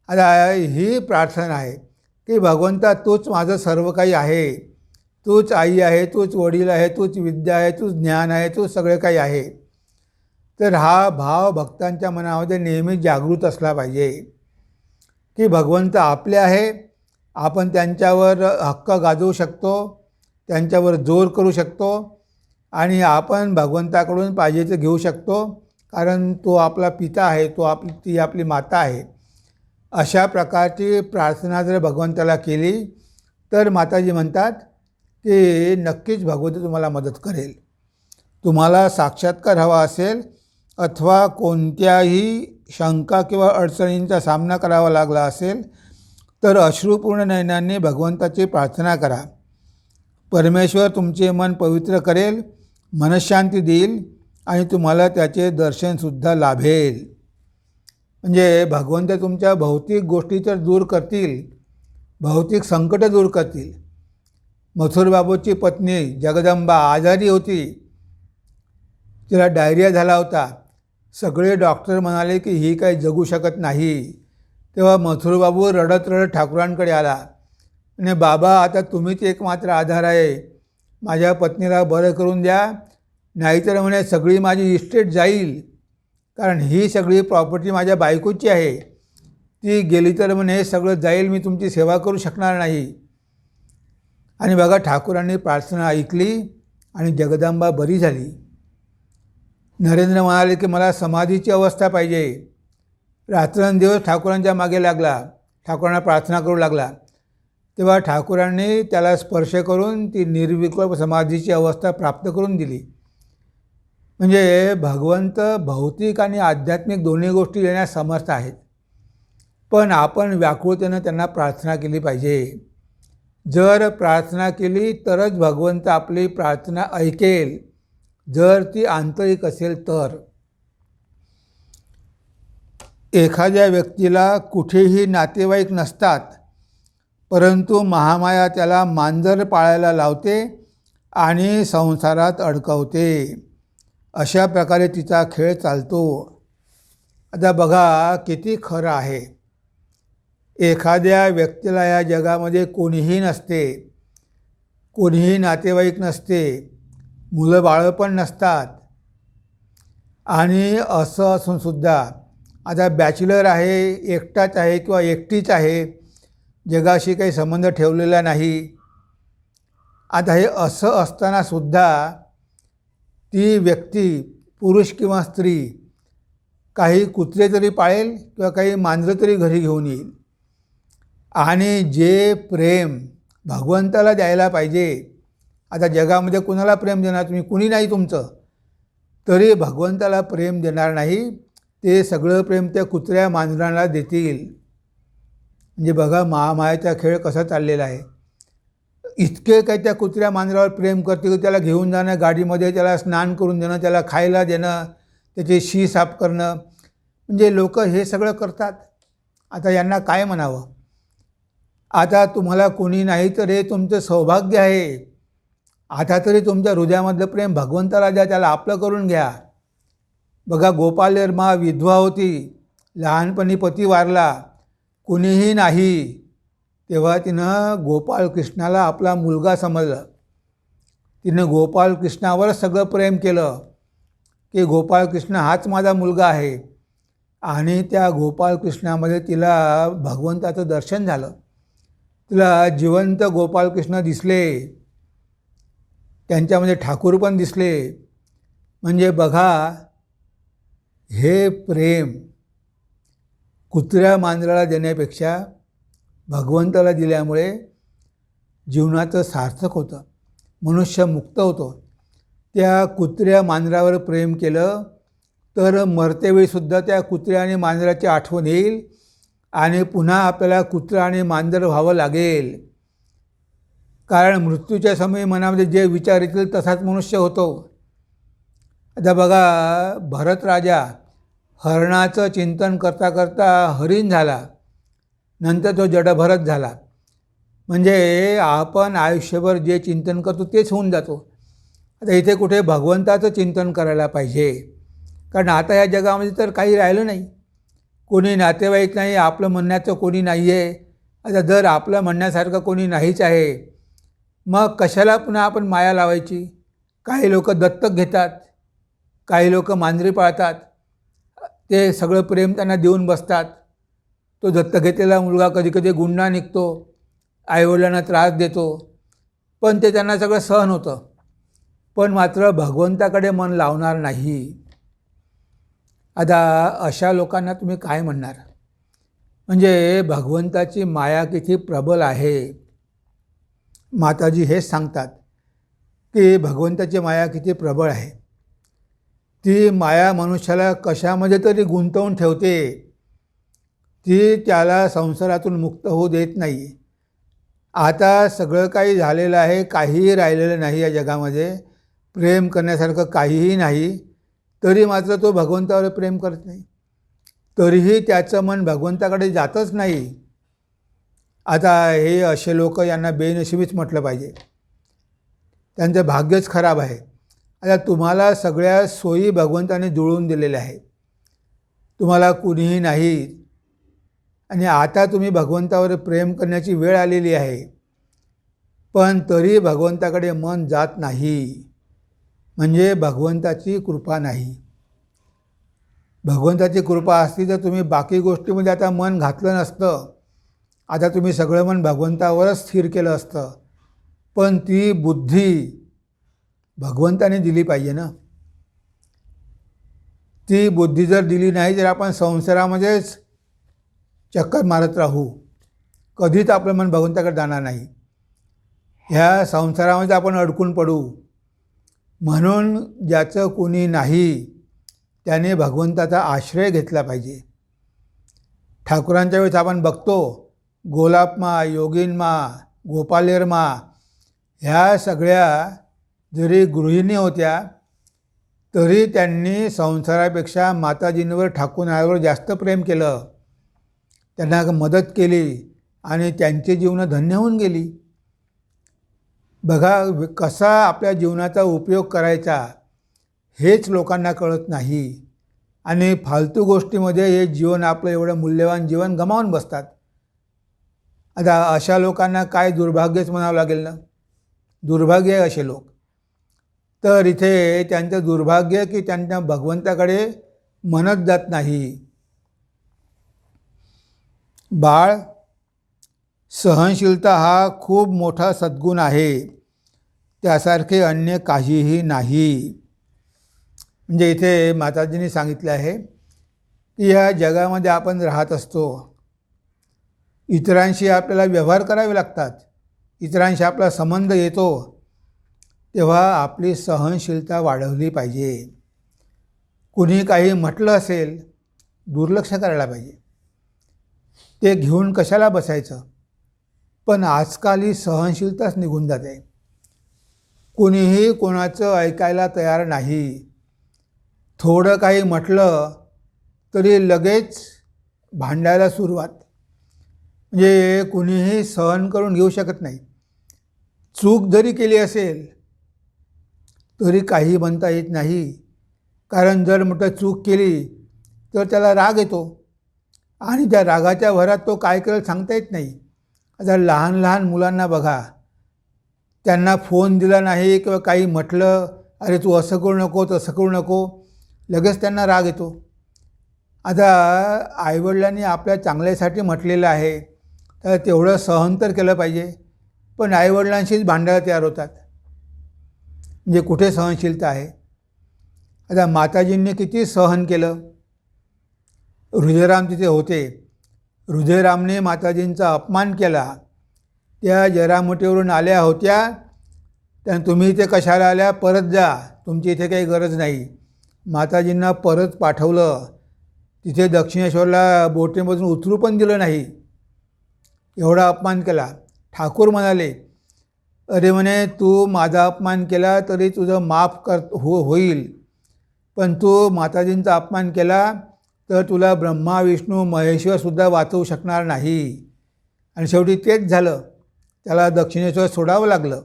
आता ही प्रार्थना आहे की भगवंता तूच माझं सर्व काही आहे. तूच आई आहे, तूच वडील आहे, तूच विद्या आहे, तूच ज्ञान आहे, तूच सगळे काही आहे. तर हा भाव भक्तांच्या मनामध्ये नेहमी जागृत असला पाहिजे की भगवंत आपले आहे. आपण त्यांच्यावर हक्क गाजवू शकतो, त्यांच्यावर जोर करू शकतो आणि आपण भगवंताकडून पाहिजे ते घेऊ शकतो, कारण तो आपला पिता आहे, ती आपली माता आहे. अशा प्रकारची प्रार्थना जर भगवंताला केली तर माताजी म्हणतात की नक्कीच भगवंत तुम्हाला मदत करेल. तुम्हाला साक्षात्कार हवा असेल अथवा कोणत्याही शंका किंवा अडचणींचा सामना करावा लागला असेल तर अश्रुपूर्ण नयनांनी भगवंताची प्रार्थना करा. परमेश्वर तुमचे मन पवित्र करेल, मनःशांती देईल आणि तुम्हाला त्याचे दर्शनसुद्धा लाभेल. म्हणजे भगवंत तुमच्या भौतिक गोष्टी तर दूर करतील, भौतिक संकट दूर करतील. मथुरबाबूची पत्नी जगदंबा आजारी होती, तिला डायरिया झाला होता. सगळे डॉक्टर म्हणाले की ही काही जगू शकत नाही. तेव्हा मथुरबाबू रडत रडत ठाकुरांकडे आला आणि बाबा आता तुम्हीच एकमात्र आधार आहे, माझ्या पत्नीला बरं करून द्या, नाहीतर म्हणे सगळी माझी इस्टेट जाईल, कारण ही सगळी प्रॉपर्टी माझ्या बायकोची आहे. ती गेली तर म्हणे हे सगळं जाईल, मी तुमची सेवा करू शकणार नाही. आणि बघा ठाकुरांनी प्रार्थना ऐकली आणि जगदंबा बरी झाली. नरेंद्र म्हणाले की मला समाधीची अवस्था पाहिजे. रात्रंदिवस ठाकुरांच्या मागे लागला, ठाकुरांना प्रार्थना करू लागला. तेव्हा ठाकुरांनी त्याला स्पर्श करून ती निर्विकल्प समाधीची अवस्था प्राप्त करून दिली. म्हणजे भगवंत भौतिक आणि आध्यात्मिक दोन्ही गोष्टी देण्यास समर्थ आहेत, पण आपण व्याकुळतेनं त्यांना प्रार्थना केली पाहिजे. जर प्रार्थना केली तरच भगवंत आपली प्रार्थना ऐकेल, जर ती आंतरिक असेल तर. एखाद्या व्यक्तीला कुठेही नातेवाईक नसतात, परंतु महामाया त्याला मांजर पाळायला लावते आणि संसारात अडकवते. अशा प्रकारे तिचा खेळ चालतो. आता बघा किती खरं आहे. एखाद्या व्यक्तीला या जगामध्ये कोणीही नसते, कोणीही नातेवाईक नसते, मुलं बाळं पण नसतात. आणि असं असूनसुद्धा आता बॅचलर आहे, एकटाच आहे किंवा एकटीच आहे, जगाशी काही संबंध ठेवलेला नाही. आता हे असं असतानासुद्धा ती व्यक्ती, पुरुष किंवा स्त्री, काही कुत्रे तरी पाळेल किंवा काही मांजरं तरी घरी घेऊन येईल. आणि जे प्रेम भगवंताला द्यायला पाहिजे, आता जगामध्ये कुणाला प्रेम देणार तुम्ही? कुणी नाही तुमचं, तरी भगवंताला प्रेम देणार नाही. ते सगळं प्रेम त्या कुत्र्या मांजराला देतील. म्हणजे बघा महामायाचा खेळ कसा चाललेला आहे. इतके काय त्या कुत्र्या मांजरावर प्रेम करते की त्याला घेऊन जाणं गाडीमध्ये, त्याला स्नान करून देणं, त्याला खायला देणं, त्याचे शी साफ करणं, म्हणजे लोक हे सगळं करतात. आता यांना काय म्हणावं. आता तुम्हाला कोणी नाही तर हे तुमचं सौभाग्य आहे. आता तरी तुमच्या हृदयामधलं प्रेम भगवंताला द्या, त्याला आपलं करून घ्या. बघा गोपालयर्मा विधवा होती, लहानपणी पती वारला, कुणीही नाही, तेव्हा तिनं गोपालकृष्णाला आपला मुलगा समजलं. तिनं गोपालकृष्णावरच सगळं प्रेम केलं की गोपालकृष्ण हाच माझा मुलगा आहे. आणि त्या गोपालकृष्णामध्ये तिला भगवंताचं दर्शन झालं. तिला जिवंत गोपालकृष्ण दिसले, त्यांच्यामध्ये ठाकूर पण दिसले. म्हणजे बघा हे प्रेम कुत्र्या मांजराला देण्यापेक्षा भगवंताला दिल्यामुळे जीवनाचं सार्थक होतं, मनुष्य मुक्त होतो. त्या कुत्र्या मांजरावर प्रेम केलं तर मरतेवेळीसुद्धा त्या कुत्र्या आणि मांजराची आठवण येईल आणि पुन्हा आपल्याला कुत्रा आणि मांजर व्हावं लागेल. कारण मृत्यूच्या समयी मनामध्ये जे विचार येतील तसाच मनुष्य होतो. आता बघा भरत राजा हरणाचं चिंतन करता करता हरिण झाला, नंतर तो जडभरत झाला. म्हणजे आपण आयुष्यभर जे चिंतन करतो तेच होऊन जातो. आता इथे कुठे भगवंताचं चिंतन करायला पाहिजे, कारण आता या जगामध्ये तर काही राहिलं नाही. कोणी नातेवाईक नाही, आपलं म्हणण्याचं कोणी नाही आहे. आता जर आपलं म्हणण्यासारखं कोणी नाहीच आहे, मग कशाला पुन्हा आपण माया लावायची. काही लोक दत्तक घेतात, काही लोक मांजरी पाळतात, ते सगळं प्रेम त्यांना देऊन बसतात. तो दत्तक घेतलेला मुलगा कधीकधी गुंडा निघतो, आईवडिलांना त्रास देतो, पण ते त्यांना सगळं सहन होतं. पण मात्र भगवंताकडे मन लावणार नाही. आता अशा लोकांना तुम्ही काय म्हणणार. म्हणजे भगवंताची माया किती प्रबल आहे. माताजी हेच सांगतात की भगवंताची माया किती प्रबळ आहे. ती माया मनुष्याला कशामध्ये तरी गुंतवून ठेवते, ती त्याला संसारातून मुक्त होऊ देत नाही. आता सगळं काही झालेलं आहे, काहीही राहिलेलं नाही या जगामध्ये, प्रेम करण्यासारखं काहीही नाही, तरी मात्र तो भगवंतावर प्रेम करत नाही. तरीही त्याचं मन भगवंताकडे जातच नाही. आता हे असे लोक, यांना बेनशिबीच म्हटलं पाहिजे. त्यांचं भाग्यच खराब आहे. आता तुम्हाला सगळ्या सोयी भगवंताने जुळवून दिलेल्या आहेत, तुम्हाला कुणीही नाही, आणि आता तुम्ही भगवंतावर प्रेम करण्याची वेळ आलेली आहे, पण तरी भगवंताकडे मन जात नाही. म्हणजे भगवंताची कृपा नाही. भगवंताची कृपा असती तर तुम्ही बाकी गोष्टीमध्ये आता मन घातलं नसतं. आता तुम्ही सगळं मन भगवंतावरच स्थिर केलं असतं. पण ती बुद्धी भगवंताने दिली पाहिजे ना. ती बुद्धी जर दिली नाही तर आपण संसारामध्येच चक्कर मारत राहू, कधीच आपलं मन भगवंताकडे जाणार नाही. ह्या संसारामध्ये आपण अडकून पडू. म्हणून ज्याचं कोणी नाही त्याने भगवंताचा आश्रय घेतला पाहिजे. ठाकुरांच्या वेळेस आपण बघतो गोलापमा, योगिनमा, गोपालयर्मा ह्या सगळ्या जरी गृहिणी होत्या तरी त्यांनी संसारापेक्षा माताजींवर, ठाकूरांवर जास्त प्रेम केलं, त्यांना मदत केली आणि त्यांची जीवनं धन्य होऊन गेली. बघा कसा आपल्या जीवनाचा उपयोग करायचा हेच लोकांना कळत नाही आणि फालतू गोष्टीमध्ये हे जीवन, आपलं एवढं मूल्यवान जीवन गमावून बसतात. आता अशा लोकांना काय दुर्भाग्यच म्हणावं लागेल ना. दुर्भाग्य आहे असे लोक. तर इथे त्यांचं दुर्भाग्य की त्यांच्या भगवंताकडे मनच जात नाही. बाळ, सहनशीलता हा खूप मोठा सद्गुण आहे, त्यासारखे अन्य काहीही नाही. म्हणजे इथे माताजींनी सांगितले आहे की या जगामध्ये आपण राहत असतो, इतरांशी आपल्याला व्यवहार करावे लागतात, इतरांशी आपला संबंध येतो, तेव्हा आपली सहनशीलता वाढवली पाहिजे. कुणी काही म्हटलं असेल दुर्लक्ष करायला पाहिजे. ते घेऊन कशाला बसायचं. पण आजकाल ही सहनशीलताच निघून जाते. कोणीही कोणाचं ऐकायला तयार नाही. थोडं काही म्हटलं तरी लगेच भांडायला सुरुवात. म्हणजे कुणीही सहन करून घेऊ शकत नाही. चूक जरी केली असेल तरी काही म्हणता येत नाही. कारण जर मोठं चूक केली तर त्याला राग येतो आणि त्या रागाच्या भरात तो काय करेल सांगता येत नाही. आता लहान लहान मुलांना बघा, त्यांना फोन दिला नाही किंवा काही म्हटलं, अरे तू असं करू नको तसं करू नको, लगेच त्यांना राग येतो. आता आईवडिलांनी आपल्या चांगल्यासाठी म्हटलेलं आहे तर तेवढं सहन तर केलं पाहिजे. पण आईवडिलांशीच भांडायला तयार होतात. म्हणजे कुठे सहनशीलता आहे. आता माताजींनी किती सहन केलं. हृदयराम तिथे होते. हृदयरामने माताजींचा अपमान केला. त्या जरामुठीवरून आल्या होत्या, त्यानं तुम्ही इथे कशाला आल्या, परत जा, तुमची इथे काही गरज नाही. माताजींना परत पाठवलं. तिथे दक्षिणेश्वरला बोटीमधून उतरू पण दिलं नाही. एवढा अपमान केला. ठाकूर म्हणाले, अरे म्हणे तू माझा अपमान केला तरी तुझं माफ होईल, पण तू माताजींचा अपमान केला तर तुला ब्रह्मा विष्णू महेश्वरसुद्धा वाचवू शकणार नाही. आणि शेवटी तेच झालं. त्याला दक्षिणेश्वर सोडावं लागलं.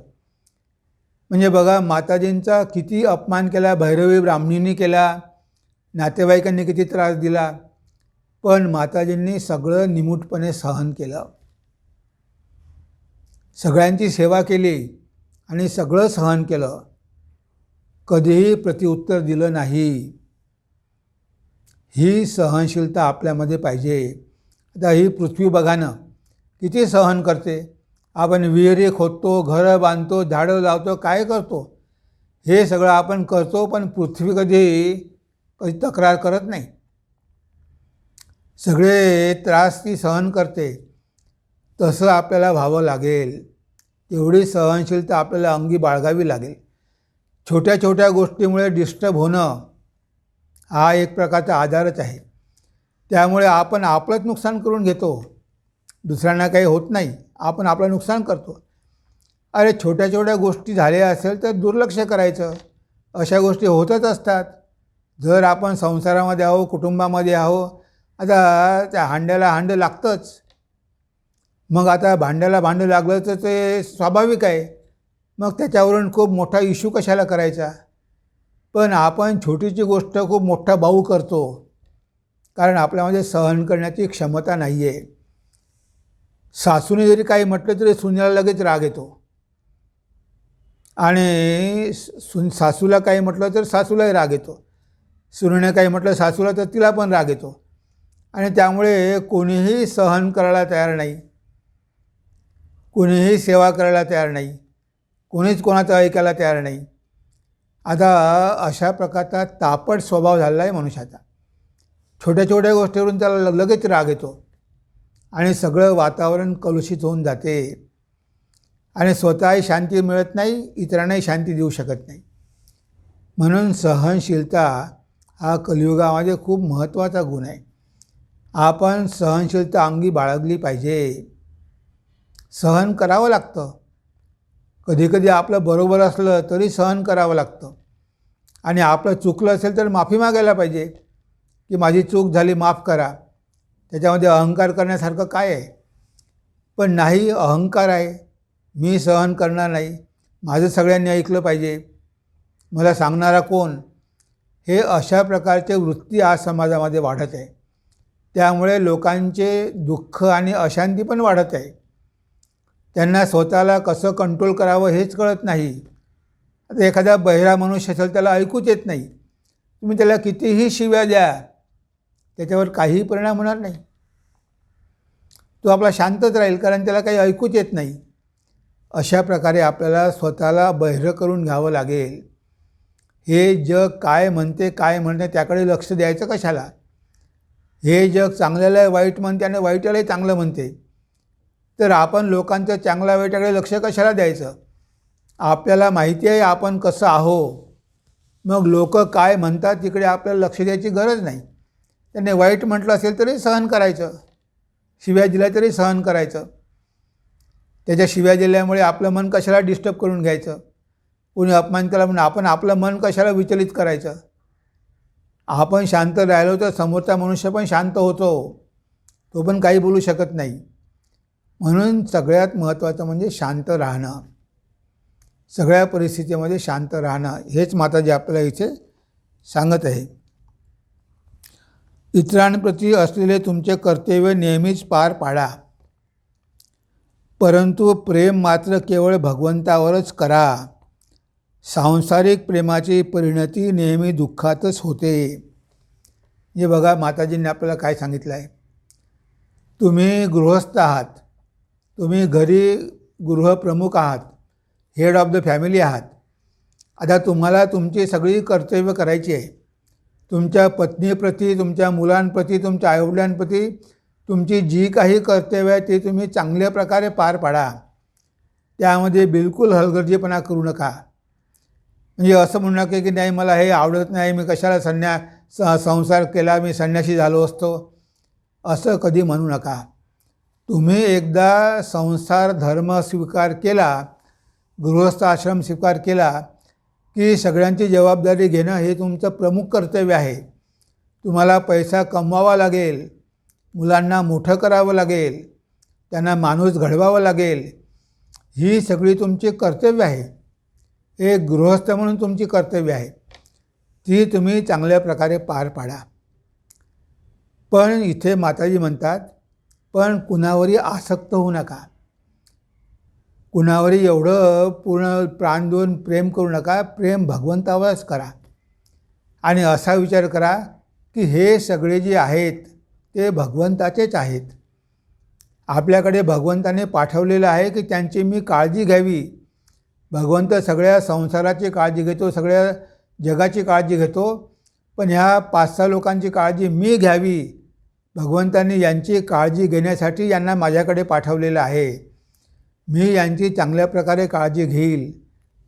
म्हणजे बघा माताजींचा किती अपमान केला. भैरवी ब्राह्मणींनी केला, नातेवाईकांनी किती त्रास दिला, पण माताजींनी सगळं निमूटपणे सहन केलं. सगळ्यांची सेवा केली आणि सगळं सहन केलं. कधीही प्रत्युत्तर दिलं नाही. ही सहनशीलता आपल्यामध्ये पाहिजे. आता ही पृथ्वी बघा ना, किती सहन करते. आपण विहिरी खोदतो, घरं बांधतो, झाडं लावतो, काय करतो, हे सगळं आपण करतो, पण पृथ्वी कधी तक्रार करत नाही. सगळे त्रास ती सहन करते. तसं आपल्याला व्हावं लागेल. एवढी सहनशीलता आपल्याला अंगी बाळगावी लागेल. छोट्या छोट्या गोष्टीमुळे डिस्टर्ब होणं हा एक प्रकारचा आजारच आहे. त्यामुळे आपण आपलंच नुकसान करून घेतो. दुसऱ्यांना काही होत नाही, आपण आपलं नुकसान करतो. अरे छोट्या छोट्या गोष्टी झाल्या असेल तर दुर्लक्ष करायचं. अशा गोष्टी होतच असतात. जर आपण संसारामध्ये आहो, कुटुंबामध्ये आहो, आता त्या हांड्याला हांडं लागतंच. मग आता भांड्याला भांडं लागलं तर ते स्वाभाविक आहे. मग त्याच्यावरून खूप मोठा इश्यू कशाला करायचा. पण आपण छोटीची गोष्ट खूप मोठा बाऊ करतो, कारण आपल्यामध्ये सहन करण्याची क्षमता नाही आहे. सासूने जरी काही म्हटलं तरी सुनेला लगेच राग येतो, आणि सासूला काही म्हटलं तर सासूलाही राग येतो. सुनेने काही म्हटलं सासूला तर तिला पण राग येतो. आणि त्यामुळे कोणीही सहन करायला तयार नाही, कोणीही सेवा करायला तयार नाही, कोणीच कोणाचं ऐकायला तयार नाही. आता अशा प्रकारचा तापट स्वभाव झालेला आहे मनुष्याचा. छोट्या छोट्या गोष्टीवरून त्याला लगेच राग येतो आणि सगळं वातावरण कलुषित होऊन जाते. आणि स्वतःही शांती मिळत नाही, इतरांनाही शांती देऊ शकत नाही. म्हणून सहनशीलता हा कलियुगामध्ये खूप महत्त्वाचा गुण आहे. आपण सहनशीलता अंगी बाळगली पाहिजे. सहन करावं लागतं. कधीकधी आपलं बरोबर असलं तरी सहन करावं लागतं. आणि आपलं चुकलं असेल तर माफी मागायला पाहिजे की माझी चूक झाली, माफ करा. त्याच्यामध्ये अहंकार करण्यासारखं काय आहे. पण नाही, अहंकार आहे. मी सहन करणार नाही, माझं सगळ्यांनी ऐकलं पाहिजे, मला सांगणारा कोण, हे अशा प्रकारचे वृत्ती आज समाजामध्ये वाढत आहे. त्यामुळे लोकांचे दुःख आणि अशांती पण वाढत आहे. त्यांना स्वतःला कसं कंट्रोल करावं हेच कळत नाही. आता एखादा बहिरा मनुष्य असेल, त्याला ऐकूच येत नाही. तुम्ही त्याला कितीही शिव्या द्या, त्याच्यावर काहीही परिणाम होणार नाही. तो आपला शांतच राहील, कारण त्याला काही ऐकूच येत नाही. अशा प्रकारे आपल्याला स्वतःला बहिरं करून घ्यावं लागेल. हे जग काय म्हणते काय म्हणते त्याकडे लक्ष द्यायचं कशाला. हे जग चांगल्याला वाईट म्हणते आणि वाईटालाही चांगलं म्हणते, तर आपण लोकांचं चांगल्या वाईटाकडे लक्ष कशाला द्यायचं. आपल्याला माहिती आहे आपण कसं आहो, मग लोक काय म्हणतात तिकडे आपल्याला लक्ष द्यायची गरज नाही. त्याने वाईट म्हटलं असेल तरी सहन करायचं, शिव्या दिल्या तरी सहन करायचं. त्याच्या शिव्या दिल्यामुळे आपलं मन कशाला डिस्टर्ब करून घ्यायचं, कोणी अपमान केला म्हणून आपण आपलं मन कशाला विचलित करायचं. आपण शांत राहिलो तर समोरचा मनुष्य पण शांत होतो, तो पण काही बोलू शकत नाही. म्हणून सगळ्यात महत्त्वाचं म्हणजे शांत राहणं, सगळ्या परिस्थितीमध्ये शांत राहणं, हेच माताजी आपल्याला इथे सांगत आहे. इतरांप्रती असलेले तुमचे कर्तव्य नेहमीच पार पाडा, परंतु प्रेम मात्र केवळ भगवंतावरच करा. सांसारिक प्रेमाची परिणती नेहमी दुःखातच होते. हे बघा माताजींनी आपल्याला काय सांगितलं आहे. तुम्ही गृहस्थ आहात, तुम्ही घरी गृहप्रमुख आहात, हेड ऑफ द फॅमिली आहात. आता तुम्हाला तुमची सगळी कर्तव्य करायची आहे. तुमच्या पत्नीप्रती, तुमच्या मुलांप्रती, तुमच्या आईवडिलांप्रती तुमची जी काही कर्तव्य आहे ते तुम्ही चांगल्या प्रकारे पार पाडा. त्यामध्ये बिलकुल हलगर्जीपणा करू नका. म्हणजे असं म्हणू नका की नाही मला हे आवडत नाही, मी कशाला संसार केला, मी संन्यासी झालो असतो, असं कधी म्हणू नका. तुम्ही एकदा संसार धर्म स्वीकार केला, गृहस्थ आश्रम स्वीकार केला की सगळ्यांची जबाबदारी घेणं हे तुमचं प्रमुख कर्तव्य आहे. तुम्हाला पैसा कमवावा लागेल, मुलांना मोठं करावं लागेल, त्यांना माणूस घडवावं लागेल, ही सगळी तुमची कर्तव्य आहे. एक गृहस्थ म्हणून तुमची कर्तव्य आहे, ती तुम्ही चांगल्या प्रकारे पार पाडा. पण इथे माताजी म्हणतात, पण कुणावरही आसक्त होऊ नका, कुणावरही एवढं पूर्ण प्राण देऊन प्रेम करू नका. प्रेम भगवंतावरच करा आणि असा विचार करा की हे सगळे जे आहेत ते भगवंताचेच आहेत. आपल्याकडे भगवंताने पाठवलेलं आहे की त्यांची मी काळजी घ्यावी. भगवंत सगळ्या संसाराची काळजी घेतो, सगळ्या जगाची काळजी घेतो, पण ह्या 5-6 लोकांची काळजी मी घ्यावी. भगवंतांनी यांची काळजी घेण्यासाठी यांना माझ्याकडे पाठवलेलं आहे. मी यांची चांगल्या प्रकारे काळजी घेईल,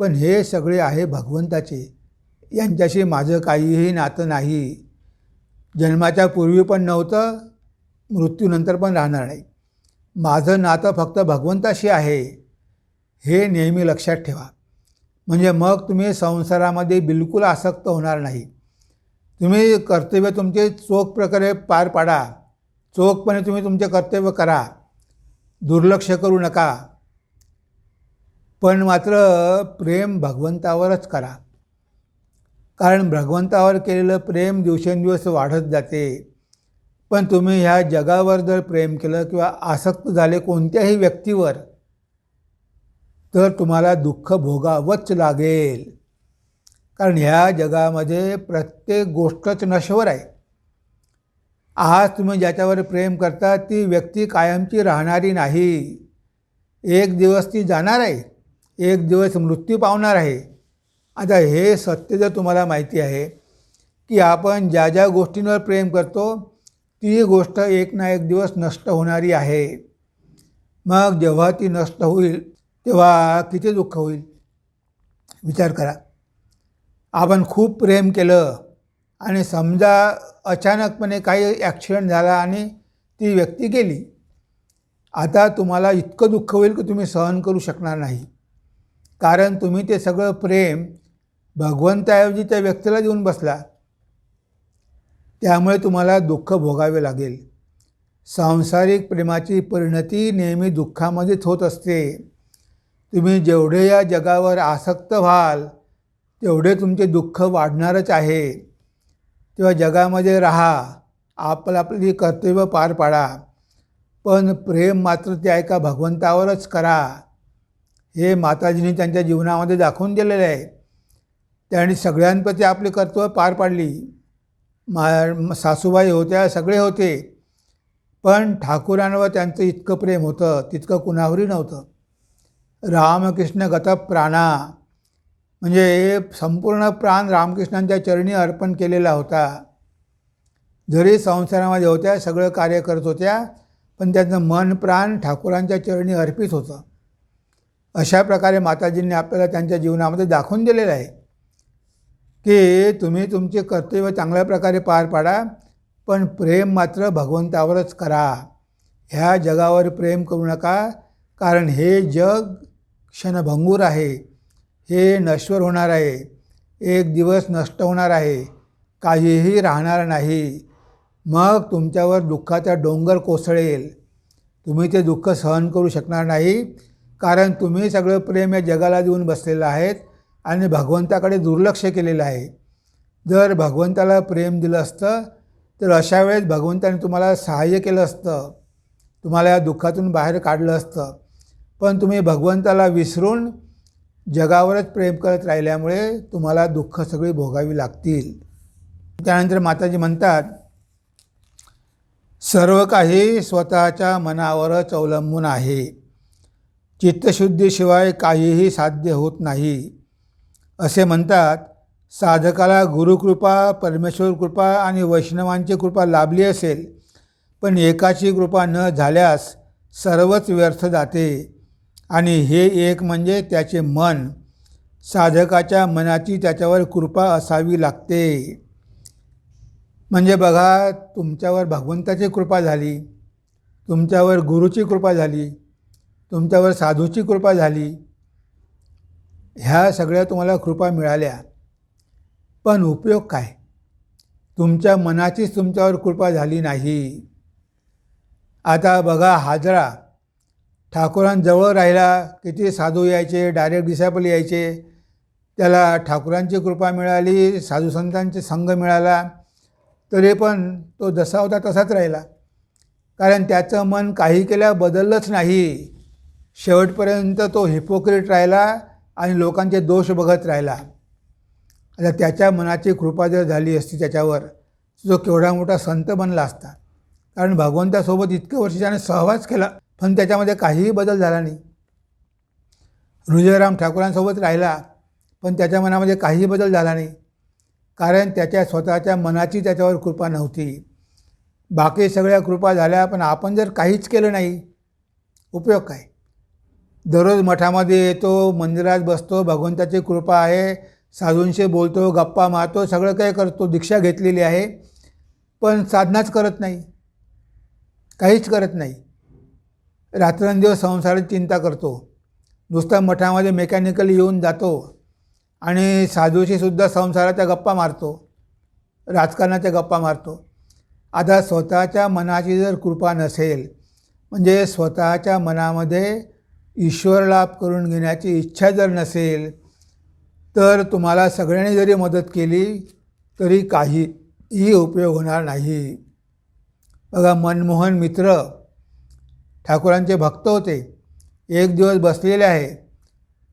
पण हे सगळे आहे भगवंताचे, यांच्याशी माझं काहीही नातं नाही. जन्माच्या पूर्वी पण नव्हतं, मृत्यूनंतर पण राहणार नाही. माझं नातं फक्त भगवंताशी आहे, हे नेहमी लक्षात ठेवा. म्हणजे मग तुम्ही संसारामध्ये बिलकुल आसक्त होणार नाही. तुम्ही कर्तव्य तुमचे चोख प्रकारे पार पाडा, चोखपणे तुम्ही तुमचे कर्तव्य करा, दुर्लक्ष करू नका. पण मात्र प्रेम भगवंतावरच करा, कारण भगवंतावर केलेलं प्रेम दिवसेंदिवस वाढत जाते. पण तुम्ही ह्या जगावर जर प्रेम केलं किंवा आसक्त झाले कोणत्याही व्यक्तीवर, तर तुम्हाला दुःख भोगावंच लागेल. कारण ह्या जगामध्ये प्रत्येक गोष्टच नश्वर आहे. आज तुम्ही ज्याच्यावर प्रेम करता ती व्यक्ती कायमची राहणारी नाही. एक दिवस ती जाणार आहे, एक दिवस मृत्यू पावणार आहे. आता हे सत्य जर तुम्हाला माहिती आहे की आपण ज्या ज्या गोष्टींवर प्रेम करतो ती गोष्ट एक ना एक दिवस नष्ट होणारी आहे. मग जेव्हा ती नष्ट होईल तेव्हा किती दुःख होईल विचार करा. आपण खूप प्रेम केलं आणि समजा अचानकपणे काही ॲक्सिडेंट झाला आणि ती व्यक्ती गेली. आता तुम्हाला इतकं दुःख होईल की तुम्ही सहन करू शकणार नाही, कारण तुम्ही ते सगळं प्रेम भगवंताऐवजी त्या व्यक्तीला देऊन बसला. त्यामुळे तुम्हाला दुःख भोगावे लागेल. सांसारिक प्रेमाची परिणती नेहमी दुःखामध्येच होत असते. तुम्ही जेवढे या जगावर आसक्त व्हाल तेवढे तुमचे दुःख वाढणारच आहे. तेव्हा जगामध्ये राहा, आपली कर्तव्य पार पाडा, पण प्रेम मात्र ते ऐका भगवंतावरच करा. हे माताजींनी त्यांच्या जीवनामध्ये दाखवून दिलेलं आहे. त्यांनी सगळ्यांप्रती आपली कर्तव्य पार पाडली. सासूबाई होत्या, सगळे होते, पण ठाकूरांवर त्यांचं इतकं प्रेम होतं तितकं कुणावरही नव्हतं. रामकृष्ण गत प्राणा, म्हणजे संपूर्ण प्राण रामकृष्णांच्या चरणी अर्पण केलेला होता. जरी संसारामध्ये होत्या, सगळं कार्य करत होत्या, पण त्यांचं मन प्राण ठाकूरांच्या चरणी अर्पित होतं. अशा प्रकारे माताजींनी आपल्याला त्यांच्या जीवनामध्ये दाखवून दिलेलं आहे की तुम्ही तुमचे कर्तव्य चांगल्या प्रकारे पार पाडा, पण प्रेम मात्र भगवंतावरच करा. ह्या जगावर प्रेम करू नका, कारण हे जग क्षणभंगूर आहे, हे नश्वर होणार आहे, एक दिवस नष्ट होणार आहे, काहीही राहणार नाही. मग तुमच्यावर दुःखाचा डोंगर कोसळेल. तुम्ही ते दुःख सहन करू शकणार नाही, कारण तुम्ही सगळं प्रेम या जगाला देऊन बसलेलं आहेत आणि भगवंताकडे दुर्लक्ष केलेलं आहे. जर भगवंताला प्रेम दिलं असतं तर अशा वेळेस भगवंताने तुम्हाला सहाय्य केलं असतं, तुम्हाला या दुःखातून बाहेर काढलं असतं. पण तुम्ही भगवंताला विसरून जगावरच प्रेम करत राहिल्यामुळे तुम्हाला दुःख सगळी भोगावी लागतील. त्यानंतर माताजी म्हणतात, सर्व काही स्वतःच्या मनावरच अवलंबून आहे. चित्तशुद्धीशिवाय काहीही साध्य होत नाही. असे म्हणतात, साधकाला गुरुकृपा, परमेश्वर कृपा आणि वैष्णवांची कृपा लाभली असेल, पण एकाची कृपा न झाल्यास सर्वच व्यर्थ जाते. आणि हे एक म्हणजे त्याचे मन. साधकाच्या मनाची त्याच्यावर कृपा असावी लागते. म्हणजे बघा, तुमच्यावर भगवंताची कृपा झाली, तुमच्यावर गुरुची कृपा झाली, तुमच्यावर साधूची कृपा झाली, ह्या सगळ्या तुम्हाला कृपा मिळाल्या, पण उपयोग काय? तुमच्या मनाचीच तुमच्यावर कृपा झाली नाही. आता बघा, हाजरा ठाकुरांजवळ राहिला, किती साधू यायचे, डायरेक्ट डिसायपल यायचे, त्याला ठाकुरांची कृपा मिळाली, साधूसंतांचे संघ मिळाला, तरी पण तो जसा होता तसाच राहिला, कारण त्याचं मन काही केल्या बदललंच नाही. शेवटपर्यंत तो हिपोक्रेट राहिला आणि लोकांचे दोष बघत राहिला. आता त्याच्या मनाची कृपा जर झाली असती त्याच्यावर, जो केवढा मोठा संत बनला असता, कारण भगवंतासोबत इतक्या वर्ष त्याने सहवास केला, पण त्याच्यामध्ये काहीही बदल झाला नाही. हृदयराम ठाकुरांसोबत राहिला, पण त्याच्या मनामध्ये काहीही बदल झाला नाही, कारण त्याच्या स्वतःच्या मनाची त्याच्यावर कृपा नव्हती. बाकी सगळ्या कृपा झाल्या, पण आपण जर काहीच केलं नाही, उपयोग काय? दररोज मठामध्ये येतो, मंदिरात बसतो, भगवंताची कृपा आहे, साधूंशी बोलतो, गप्पा मारतो, सगळं काही करतो, दीक्षा घेतलेली आहे, पण साधनाच करत नाही, काहीच करत नाही. रात्रंदिवस संसाराची चिंता करतो, नुसता मठामध्ये मेकॅनिकली येऊन जातो आणि साधूशी सुद्धा संसाराच्या गप्पा मारतो, राजकारणाच्या गप्पा मारतो. आता स्वतःच्या मनाची जर कृपा नसेल, म्हणजे स्वतःच्या मनामध्ये ईश्वर लाभ करून घेण्याची इच्छा जर नसेल, तर तुम्हाला सगळ्यांनी जरी मदत केली तरी काहीही उपयोग होणार नाही. बघा, मनमोहन मित्र ठाकुरांचे भक्त होते. एक दिवस बसलेले आहे,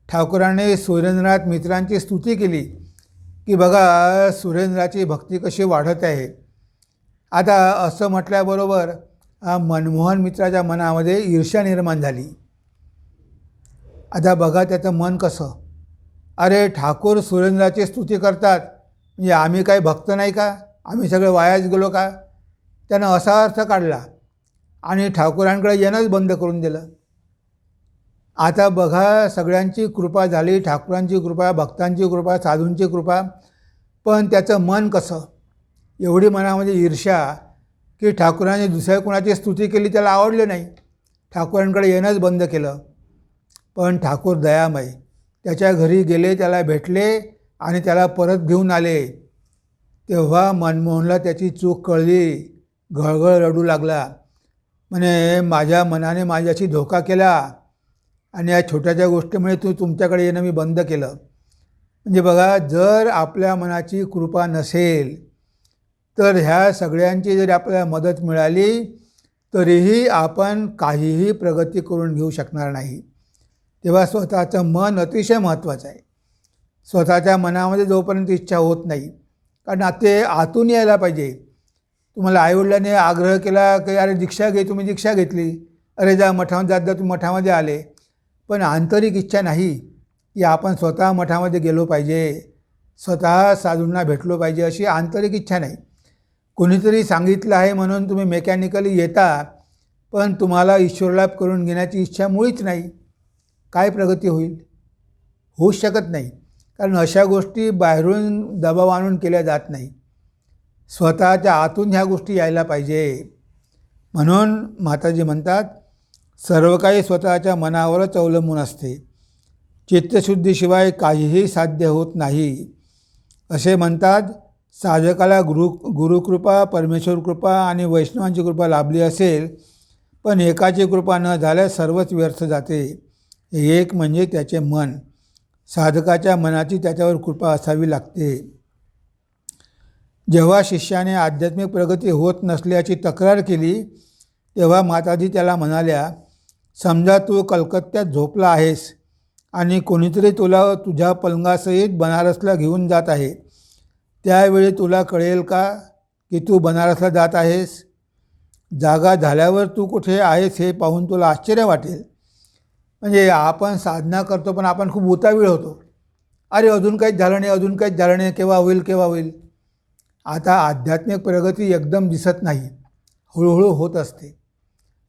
ठाकुरांनी सुरेंद्रनाथ मित्रांची स्तुती केली की बघा, सुरेंद्राची भक्ती कशी वाढत आहे. आता असं म्हटल्याबरोबर मनमोहन मित्राच्या मनामध्ये ईर्ष्या निर्माण झाली. आता बघा त्याचं मन कसं, अरे ठाकूर सुरेंद्राची स्तुती करतात, म्हणजे आम्ही काही भक्त नाही का, आम्ही सगळे वायाच गेलो का? त्यानं असा अर्थ काढला आणि ठाकुरांकडे येणंच बंद करून दिलं. आता बघा, सगळ्यांची कृपा झाली, ठाकुरांची कृपा, भक्तांची कृपा, साधूंची कृपा, पण त्याचं मन कसं, एवढी मनामध्ये ईर्ष्या की ठाकुरांनी दुसऱ्या कुणाची स्तुती केली त्याला आवडले नाही, ठाकुरांकडे येणंच बंद केलं. पण ठाकूर दयामय, त्याच्या घरी गेले, त्याला भेटले आणि त्याला परत घेऊन आले. तेव्हा मनमोहनला त्याची चूक कळली, घळघळ रडू लागला. म्हणे, माझ्या मनाने माझ्याशी धोका केला आणि या छोट्याच्या गोष्टीमुळे तुमच्याकडे येणं मी बंद केलं. म्हणजे बघा, जर आपल्या मनाची कृपा नसेल तर ह्या सगळ्यांची जरी आपल्याला मदत मिळाली तरीही आपण काहीही प्रगती करून घेऊ शकणार नाही. तेव्हा स्वतःचं मन अतिशय महत्त्वाचं आहे. स्वतःच्या मनामध्ये जोपर्यंत इच्छा होत नाही, कारण ते आतून यायला पाहिजे. तुम्हाला आईवडिलांनी आग्रह केला की अरे दीक्षा घे, तुम्ही दीक्षा घेतली, अरे जा मठामध्ये जात जा, तुम्ही मठामध्ये आले, पण आंतरिक इच्छा नाही की आपण स्वतः मठामध्ये गेलो पाहिजे, स्वतः साधूंना भेटलो पाहिजे, अशी आंतरिक इच्छा नाही. कोणीतरी सांगितलं आहे म्हणून तुम्ही मेकॅनिकली येता, पण तुम्हाला ईश्वरलाभ करून घेण्याची इच्छा मुळीच नाही. काय प्रगती होईल? होऊच शकत नाही, कारण अशा गोष्टी बाहेरून दबाव आणून केल्या जात नाही. स्वतःच्या आतून ह्या गोष्टी यायला पाहिजे. म्हणून माताजी म्हणतात, सर्व काही स्वतःच्या मनावरच अवलंबून असते. चित्तशुद्धीशिवाय काहीही साध्य होत नाही. असे म्हणतात, साधकाला गुरुकृपा, परमेश्वर कृपा आणि वैष्णवांची कृपा लाभली असेल, पण एकाची कृपा न झाल्यास सर्वच व्यर्थ जाते. एक म्हणजे त्याचे मन. साधकाच्या मनाची त्याच्यावर कृपा असावी लागते. जेव्हा शिष्याने आध्यात्मिक प्रगती होत नसल्याची तक्रार केली, तेव्हा माताजी त्याला म्हणाल्या, समजा तू कलकत्त्यात झोपला आहेस आणि कोणीतरी तुला तुझ्या पलंगासहित बनारसला घेऊन जात आहे. त्यावेळी तुला कळेल का की तू बनारसला जात आहेस? जागा झाल्यावर तू कुठे आहेस हे पाहून तुला आश्चर्य वाटेल. म्हणजे आपण साधना करतो, पण आपण खूप उतावीळ होतो. अरे अजून काहीच झालं नाही, अजून काहीच झालं नाही, केव्हा होईल केव्हा होईल. आता आध्यात्मिक प्रगती एकदम दिसत नाही, हळूहळू होत असते.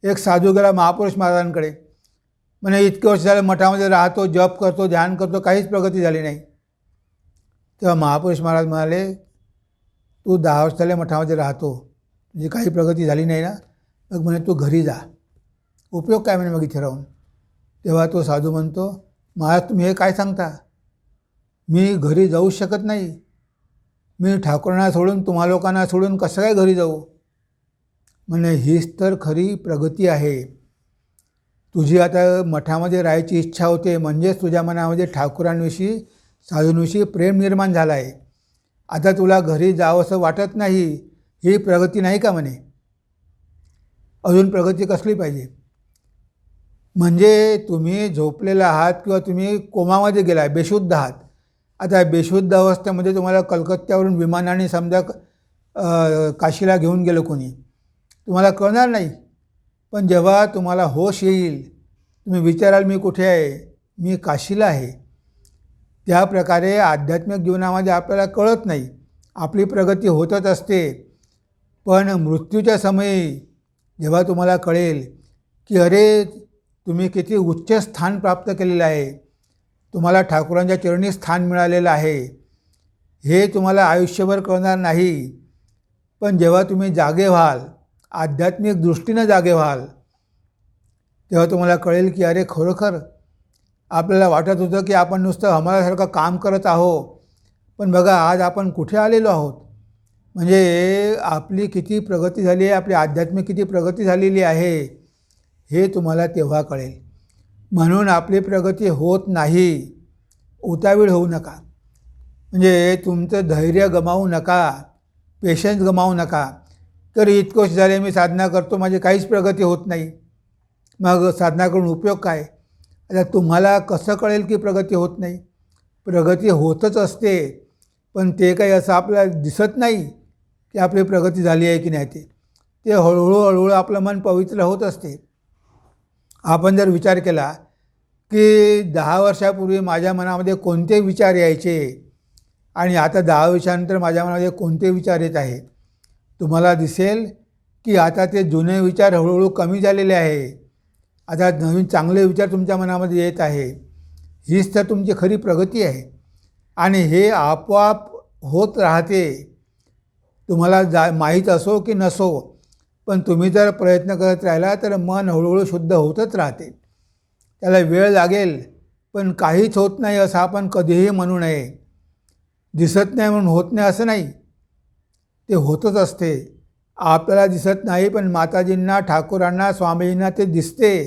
एक साधू गेला महापुरुष महाराजांकडे, म्हणे इतके वर्ष झाले मठामध्ये राहतो, जप करतो, ध्यान करतो, काहीच प्रगती झाली नाही. तेव्हा महापुरुष महाराज म्हणाले, तू 10 वर्ष झाले मठामध्ये राहतो, म्हणजे काही प्रगती झाली नाही ना? मग म्हणे तू घरी जा, उपयोग काय म्हणे मग इथे राहून. तेव्हा तो साधू म्हणतो, महाराज तुम्ही हे काय सांगता? मी घरी जाऊ शकत नाही. मी ठाकरांना सोडून, तुम्हा लोकांना सोडून कसं काय घरी जाऊ? म्हणे हीच तर खरी प्रगती आहे. तुझी आता मठामध्ये राहायची इच्छा होते, म्हणजेच तुझ्या मनामध्ये ठाकरांविषयी, साधूंविषयी प्रेम निर्माण झाला आहे. आता तुला घरी जावं असं वाटत नाही. ही प्रगती नाही का म्हणे? अजून प्रगती कसली पाहिजे? म्हणजे तुम्ही झोपलेला आहात किंवा तुम्ही कोमामध्ये गेला, बेशुद्ध आहात. आता बेशुद्ध अवस्थेमध्ये तुम्हाला कलकत्त्यावरून विमानाने समजा काशीला घेऊन गेलं कोणी, तुम्हाला कळणार नाही. पण जेव्हा तुम्हाला होश येईल, तुम्ही विचाराल मी कुठे आहे? मी काशीला आहे. त्या प्रकारे आध्यात्मिक जीवनामध्ये आपल्याला कळत नाही, आपली प्रगती होतच असते. पण मृत्यूच्या समयी जेव्हा तुम्हाला कळेल की अरे तुम्ही किती उच्च स्थान प्राप्त केलेलं आहे, तुम्हाला ठाकरांच्या चरणी स्थान मिळालेलं आहे, हे तुम्हाला आयुष्यभर कळणार नाही. पण जेव्हा तुम्ही जागे व्हाल, आध्यात्मिक दृष्टीनं जागे व्हाल, तेव्हा तुम्हाला कळेल की अरे खरोखर आपल्याला वाटत होतं की आपण नुसतं आम्हालासारखं काम करत आहोत, पण बघा आज आपण कुठे आलेलो आहोत. म्हणजे आपली किती प्रगती झाली आहे, आपली आध्यात्मिक किती प्रगती झालेली आहे, हे तुम्हाला तेव्हा कळेल. म्हणून आपली प्रगती होत नाही, उतावीळ होऊ नका. म्हणजे तुमचं धैर्य गमावू नका, पेशन्स गमावू नका. तर इतकं वर्ष झाले मी साधना करतो, माझी काहीच प्रगती होत नाही, मग साधना करून उपयोग काय? आता तुम्हाला कसं कळेल की प्रगती होत नाही? प्रगती होतच असते, पण ते काही असं आपल्याला दिसत नाही की आपली प्रगती झाली आहे की नाही. ते हळूहळू आपलं मन पवित्र होत असते. आपण जर विचार केला की 10 वर्षापूर्वी माझ्या मनामध्ये कोणते विचार यायचे आणि आता 10 वर्षानंतर माझ्या मनामध्ये कोणते विचार येत आहेत, तुम्हाला दिसेल की आता ते जुने विचार हळूहळू कमी झालेले आहे. आता नवीन चांगले विचार तुमच्या मनामध्ये येत आहे. हीच तर तुमची खरी प्रगती आहे. आणि हे आपोआप होत राहते, तुम्हाला माहीत असो की नसो. पण तुम्ही जर प्रयत्न करत राहिला तर मन हळूहळू शुद्ध होतच राहते. त्याला वेळ लागेल, पण काहीच होत नाही असं आपण कधीही म्हणू नये. दिसत नाही म्हणून होत नाही असं नाही, ते होतच असते. आपल्याला दिसत नाही, पण माताजींना, ठाकूरांना, स्वामीजींना ते दिसते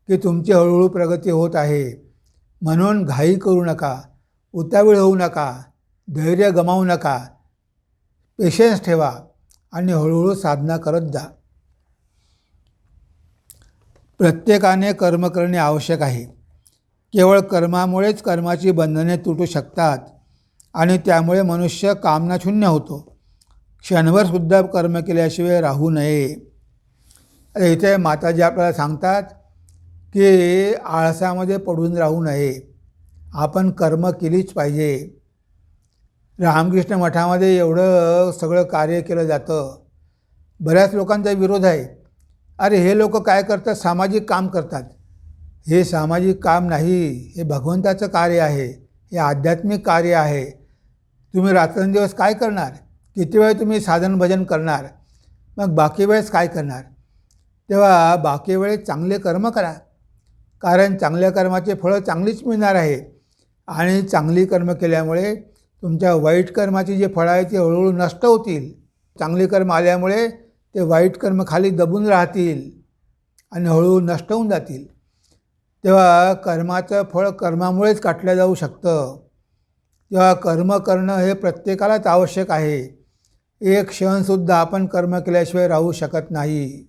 की तुमची हळूहळू प्रगती होत आहे. म्हणून घाई करू नका, उतावीळ होऊ नका, धैर्य गमावू नका, पेशन्स ठेवा आणि हळूहळू साधना करत जा. प्रत्येकाने कर्म करणे आवश्यक आहे. केवळ कर्मामुळेच कर्माची बंधने तुटू शकतात आणि त्यामुळे मनुष्य कामनाशून्य होतो. क्षणभरसुद्धा कर्म केल्याशिवाय राहू नये. इथे माताजी आपल्याला सांगतात की आळसामध्ये पडून राहू नये, आपण कर्म केलीच पाहिजे. रामकृष्ण मठामध्ये एवढं सगळं कार्य केलं जातं, बऱ्याच लोकांचा विरोध आहे. अरे हे लोक काय करतात? सामाजिक काम करतात. हे सामाजिक काम नाही, हे भगवंताचं कार्य आहे, हे आध्यात्मिक कार्य आहे. तुम्ही रात्रंदिवस काय करणार? किती वेळ तुम्ही साधन भजन करणार, मग बाकी वेळेस काय करणार? तेव्हा बाकी वेळेस चांगले कर्म करा, कारण चांगल्या कर्माचे फळं चांगलीच मिळणार आहे. आणि चांगली कर्म केल्यामुळे तुमच्या वाईट कर्माची जे फळं आहेत ते हळूहळू नष्ट होतील. चांगली कर्म आल्यामुळे ते वाईट कर्म खाली दबून राहतील आणि हळूहळू नष्ट होऊन जातील. तेव्हा कर्माचं फळ कर्मामुळेच काटलं जाऊ शकतं. तेव्हा कर्म करणं हे प्रत्येकालाच आवश्यक आहे. एक क्षणसुद्धा आपण कर्म केल्याशिवाय राहू शकत नाही.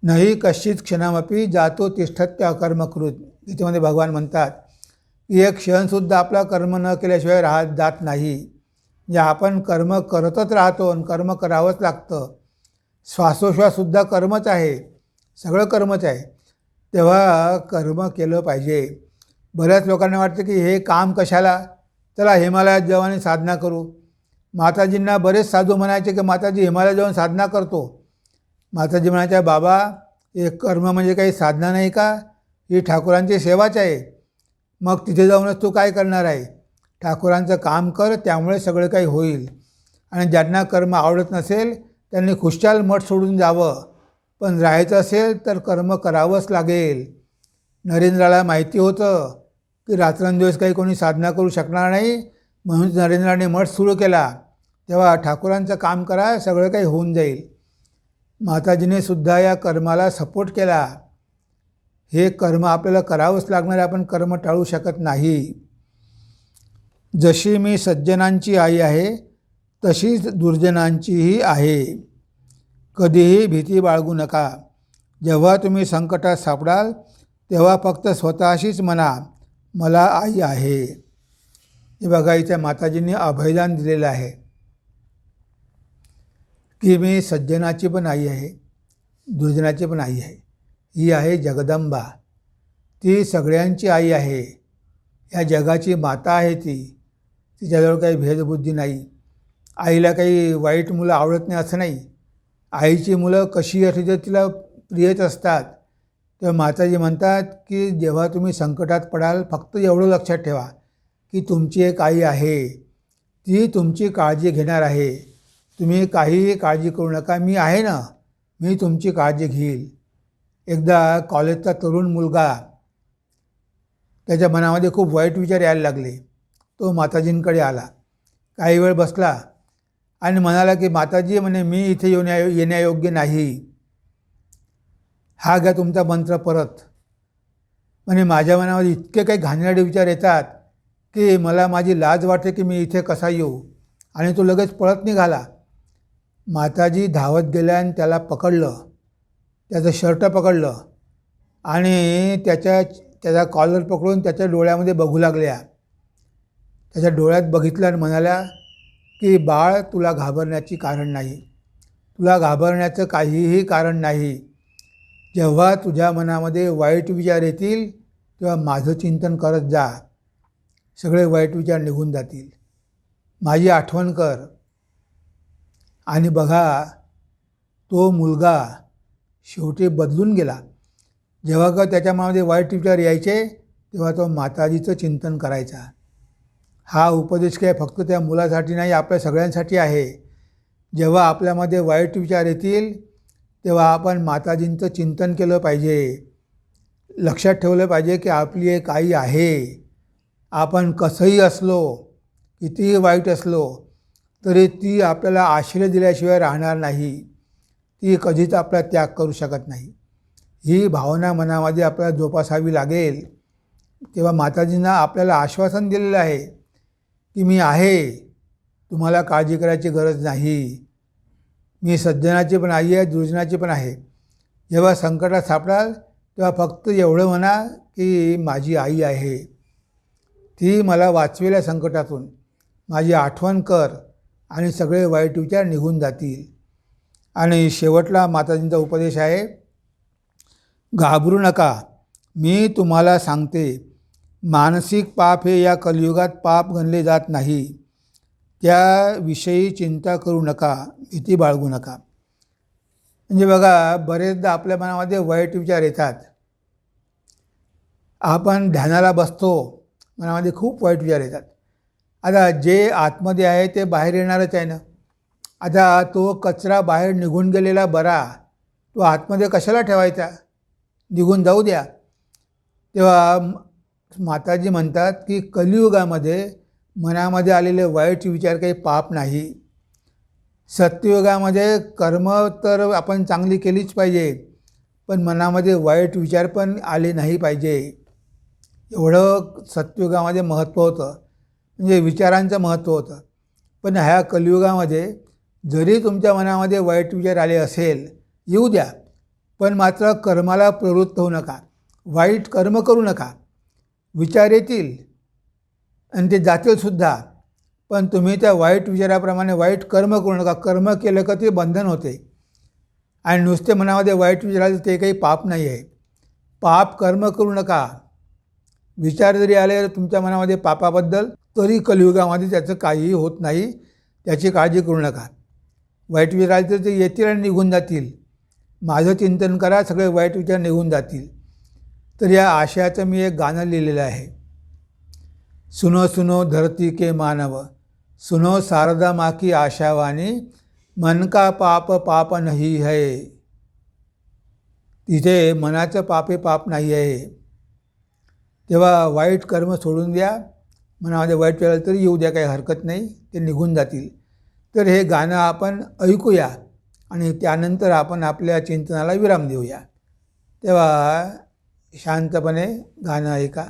नाही कश्चित क्षणमपि जातो तिष्ठत्य अकर्मकृत. गीतेमध्ये भगवान म्हणतात की एक क्षणसुद्धा आपला कर्म न केल्याशिवाय जात नाही. जे आपण कर्म करतच राहतो आणि कर्म करावंच लागतं. श्वासोश्वाससुद्धा कर्मच आहे, सगळं कर्मच आहे. तेव्हा कर्म केलं पाहिजे. बऱ्याच लोकांना वाटतं की हे काम कशाला, चला हिमालयात जाऊ आणि साधना करू. माताजींना बरेच साधू म्हणायचे की माताजी हिमालयात जाऊन साधना करतो. माताजी म्हणायच्या बाबा, एक कर्म म्हणजे काही साधना नाही का, ही ठाकूरांची सेवाच आहे. मग तिथे जाऊनच तू काय करणार आहे? ठाकूरांचं काम कर, त्यामुळे सगळं काही होईल. आणि ज्यांना कर्म आवडत नसेल त्यांनी खुशाल मठ सोडून जावं, पण राहायचं असेल तर कर्म करावंच लागेल. नरेंद्राला माहिती होतं की रात्रंदिवस काही कोणी साधना करू शकणार नाही, म्हणून नरेंद्राने मठ सुरू केला. तेव्हा ठाकूरांचं काम करा, सगळं काही होऊन जाईल. माताजीने सुद्धा या कर्माला सपोर्ट केला. हे कर्म आपल्याला करावंच लागणार आहे, आपण कर्म टाळू शकत नाही. जशी मी सज्जनांची आई आहे तशीच दुर्जनांचीही आहे. कधीही भीती बाळगू नका. जेव्हा तुम्ही संकटात सापडाल तेव्हा फक्त स्वतःशीच म्हणा, मला आई आहे. हे बघा, इथे माताजींनी अभयदान दिलेलं आहे की मी सज्जनाची पण आई आहे, दुर्जनाची पण आई आहे. ही आहे जगदंबा. ती सगळ्यांची आई आहे. या जगाची माता आहे ती. तिच्याजवळ काही भेदबुद्धी नाही. आईला काही वाईट मुलं आवडत नाही असं नाही. आईची मुलं कशी असली तर तिला प्रियच असतात. तेव्हा माताजी म्हणतात की जेव्हा तुम्ही संकटात पडाल फक्त एवढं लक्षात ठेवा की तुमची एक आई आहे, ती तुमची काळजी घेणार आहे. तुम्ही काहीही काळजी करू नका, मी आहे ना, मी तुमची काळजी घेईल. एकदा कॉलेजचा तरुण मुलगा, त्याच्या मनामध्ये खूप वाईट विचार यायला लागले. तो माताजींकडे आला, काही वेळ बसला आणि म्हणाला की माताजी, म्हणे मी इथे येण्यायोग्य नाही, हा घ्या तुमचा मंत्र परत. म्हणे माझ्या मनामध्ये इतके काही घाणेरडे विचार येतात की मला माझी लाज वाटते की मी इथे कसा येऊ. आणि तो लगेच पळत निघाला. माताजी धावत गेल्या आणि त्याला पकडलं, त्याचं शर्ट पकडलं आणि त्याचा कॉलर पकडून त्याच्या डोळ्यामध्ये बघू लागल्या. त्याच्या डोळ्यात बघितलं आणि म्हणाल्या की बाळ, तुला घाबरण्याची कारण नाही, तुला घाबरण्याचं काहीही कारण नाही. जेव्हा तुझ्या मनामध्ये वाईट विचार येतील तेव्हा माझं चिंतन करत जा, सगळे वाईट विचार निघून जातील. माझी आठवण कर. आणि बघा, तो मुलगा शेवटी बदलून गेला. जेव्हा का त्याच्या मनामध्ये वाईट विचार यायचे तेव्हा तो माताजीचं चिंतन करायचा. हा उपदेश काय फक्त त्या मुलासाठी नाही, आपल्या सगळ्यांसाठी आहे. जेव्हा आपल्यामध्ये वाईट विचार येतील तेव्हा आपण माताजींचं चिंतन केलं पाहिजे. लक्षात ठेवलं पाहिजे की आपली एक आई आहे. आपण कसंही असलो, कितीही वाईट असलो तरी ती आपल्याला आश्रय दिल्याशिवाय राहणार नाही. ती कधीच आपला त्याग करू शकत नाही. ही भावना मनामध्ये आपल्याला जोपासावी लागेल. तेव्हा माताजींना आपल्याला आश्वासन दिलेलं आहे की मी आहे, तुम्हाला काळजी करायची गरज नाही. मी सज्जनाची पण आई आहे, दुर्जनाची पण आहे. जेव्हा संकटात सापडाल तेव्हा फक्त एवढं म्हणा की माझी आई आहे, ती मला वाचवेल्या संकटातून. माझी आठवण कर आणि सगळे वाईट विचार निघून जातील. आणि शेवटला माताजींचा उपदेश आहे, घाबरू नका, मी तुम्हाला सांगते, मानसिक पाप हे या कलियुगात पाप गणले जात नाही. त्याविषयी चिंता करू नका, भीती बाळगू नका. म्हणजे बघा, बरेचदा आपल्या मनामध्ये वाईट विचार येतात. आपण ध्यानाला बसतो, मनामध्ये खूप वाईट विचार येतात आता जे आतमध्ये आहे ते बाहेर येणारच आहे ना. आता तो कचरा बाहेर निघून गेलेला बरा, तो आतमध्ये कशाला ठेवायचा, निघून जाऊ द्या. तेव्हा माताजी म्हणतात की कलियुगामध्ये मनामध्ये आलेले वाईट विचार काही पाप नाही. सत्ययुगामध्ये कर्म तर आपण चांगली केलीच पाहिजे, पण मनामध्ये वाईट विचार पण आले नाही पाहिजे. एवढं सत्ययुगामध्ये महत्त्व होतं, म्हणजे विचारांचं महत्त्व होतं. पण ह्या कलियुगामध्ये जरी तुमच्या मनामध्ये वाईट विचार आले असेल, येऊ द्या, पण मात्र कर्माला प्रवृत्त होऊ नका, वाईट कर्म करू नका. विचार येतील आणि ते जातीलसुद्धा, पण तुम्ही त्या वाईट विचाराप्रमाणे वाईट कर्म करू नका. कर्म केलं का ते बंधन होते. आणि नुसते मनामध्ये वाईट विचार आले ते काही पाप नाही आहे. पाप कर्म करू नका. विचार जरी आले तुमच्या मनामध्ये पापाबद्दल, तरी कलियुगामध्ये त्याचं काहीही होत नाही, त्याची काळजी करू नका. वाईट विचार आले तर ते येतील आणि निघून जातील. माझं चिंतन करा, सगळे वाईट विचार निघून जातील. तर या आशयाचं मी एक गाणं लिहिलेलं आहे. सुनो सुनो धरती के मानव, सुनो शारदा माँ की आशावाणी, मन का पाप पाप नाही है. तिथे मनाचं पापे पाप नाही आहे. तेव्हा वाईट कर्म सोडून द्या. मनामध्ये वाईट वेळ तरी येऊ द्या, काही हरकत नाही, ते निघून जातील. तर हे गाणं आपण ऐकूया आणि त्यानंतर आपण आपल्या चिंतनाला विराम देऊया. तेव्हा शांतपणे गाणं ऐका.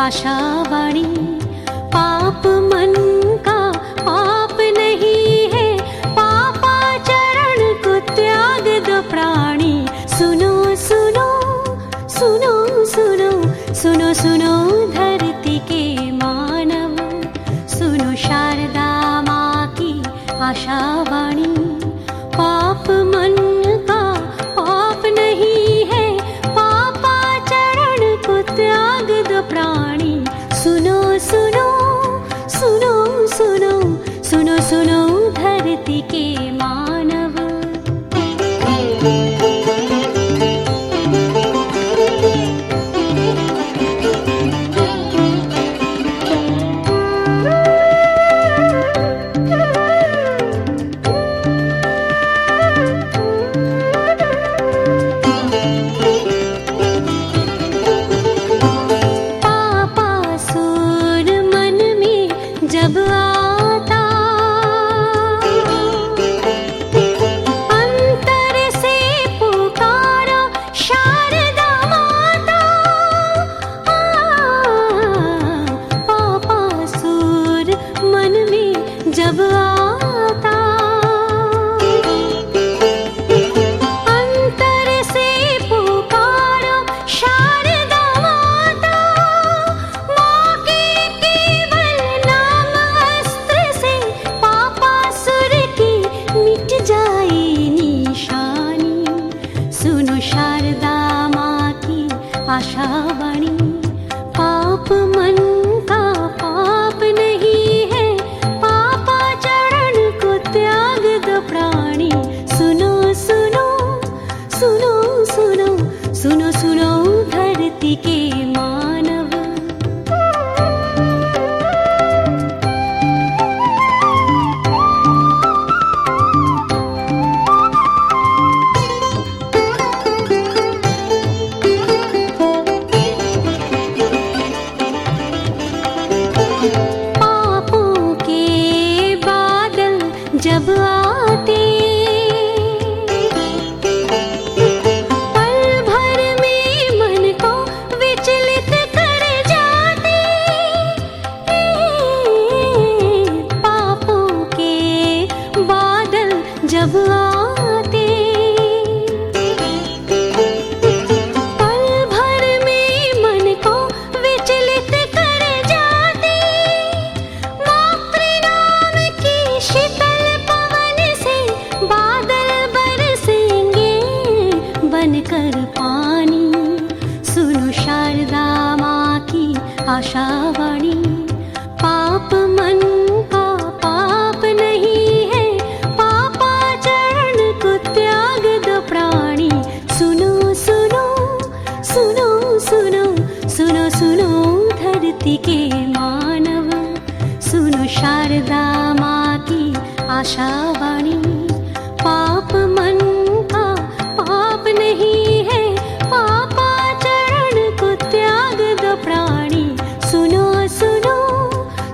आशावाणी, पाप मन का पाप नहीं है, पापा चरण को त्याग दो प्राणी. सुनो सुनो सुनो सुनो सुनो सुनो धरती के मानव, सुनो शारदा माँ की आशावाणी. पाप मन का पाप नहीं है, पापा चरण को त्याग दो प्राणी. सुनो सुनो सुनो सुनो सुनो सुनो धरती के मानव. आशावाणी, पाप मन का पाप नहीं है, पापा चरण को त्याग दो प्राणी. सुनो सुनो सुनो सुनो सुनो सुनो धरती के मानव. जब आते पल भर में मन को विचलित कर जाते, पापों के बादल जब आते पल भर आशावाणी। पाप मन का पाप नहीं है, पापाचरण को त्याग दो प्राणी। सुनो सुनो सुनो सुनो सुनो सुनो धरती के मानव, सुनो शारदा माँ की आशावाणी। पाप मन का पाप नहीं है, पापाचरण को त्याग दो प्राणी। सुनो सुनो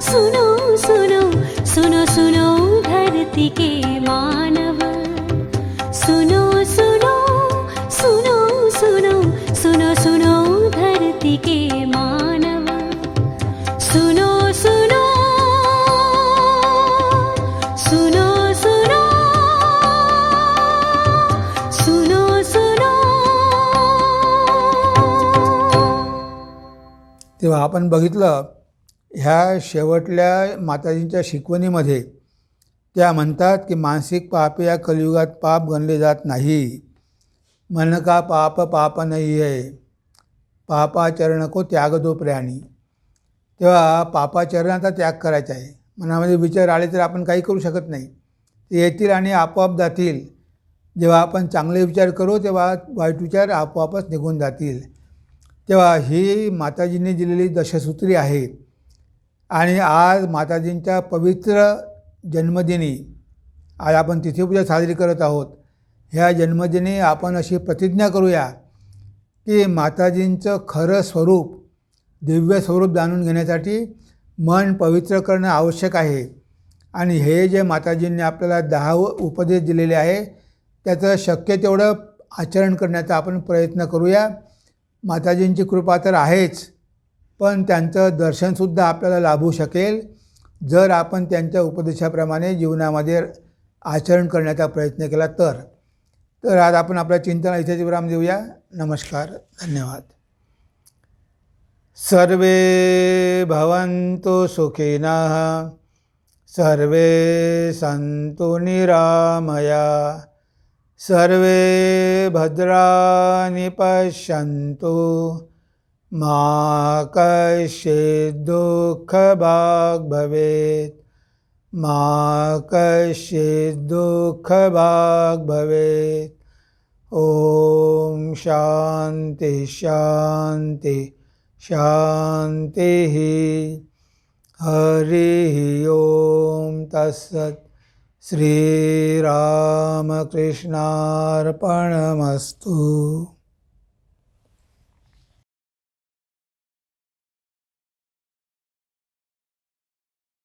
सुनो सुनो सुनो सुनो धरती के मानव, सुनो सुनो सुनो सुनो सुनो सुनो धरती के मानव। सुनो सुनो सुनो सुनो सुनो सुनो। तेव्हा आपण बघितलं ह्या शेवटल्या माताजींच्या शिकवणीमध्ये त्या म्हणतात की मानसिक पाप या कलियुगात पाप गणले जात नाही। मन का पाप पाप नाही आहे, पापाचरण को त्याग दो प्राणी। तेव्हा पापाचरणाचा त्याग करायचा आहे। मनामध्ये विचार आले तर आपण काही करू शकत नाही, ते येतील आणि आपोआप जातील। जेव्हा आपण चांगले विचार करू तेव्हा वाईट विचार आपोआपच निघून जातील। तेव्हा ही माताजींनी दिलेली दशसूत्री आहे आणि आज माताजींच्या पवित्र जन्मदिनी आज आपण तिथीपूजा साजरी करत आहोत। ह्या जन्मदिनी आपण अशी प्रतिज्ञा करूया की माताजींचं खरं स्वरूप, दिव्य स्वरूप जाणून घेण्यासाठी मन पवित्र करणं आवश्यक आहे। आणि हे जे माताजींनी आपल्याला 10 उपदेश दिलेले आहे त्याचं शक्य तेवढं आचरण करण्याचा आपण प्रयत्न करूया। माताजींची कृपा तर आहेच, पण त्यांचं दर्शनसुद्धा आपल्याला लाभू शकेल जर आपण त्यांच्या उपदेशाप्रमाणे जीवनामध्ये आचरण करण्याचा प्रयत्न केला तर आज आपण आपल्या चिंतन इथेच विराम देऊया। नमस्कार, धन्यवाद। सर्वे भवन्तु सुखिनः, सर्वे सन्तु निरामया, सर्वे भद्राणि पश्यन्तु, मा कश्चित् दुःखभाग् भवेत्, मा कश्चित् दुःखभाग् भवेत्। ॐ शान्ति शान्ति शान्तिः। हरिः ॐ तत्सत्। श्रीरामकृष्णार्पणमस्तु।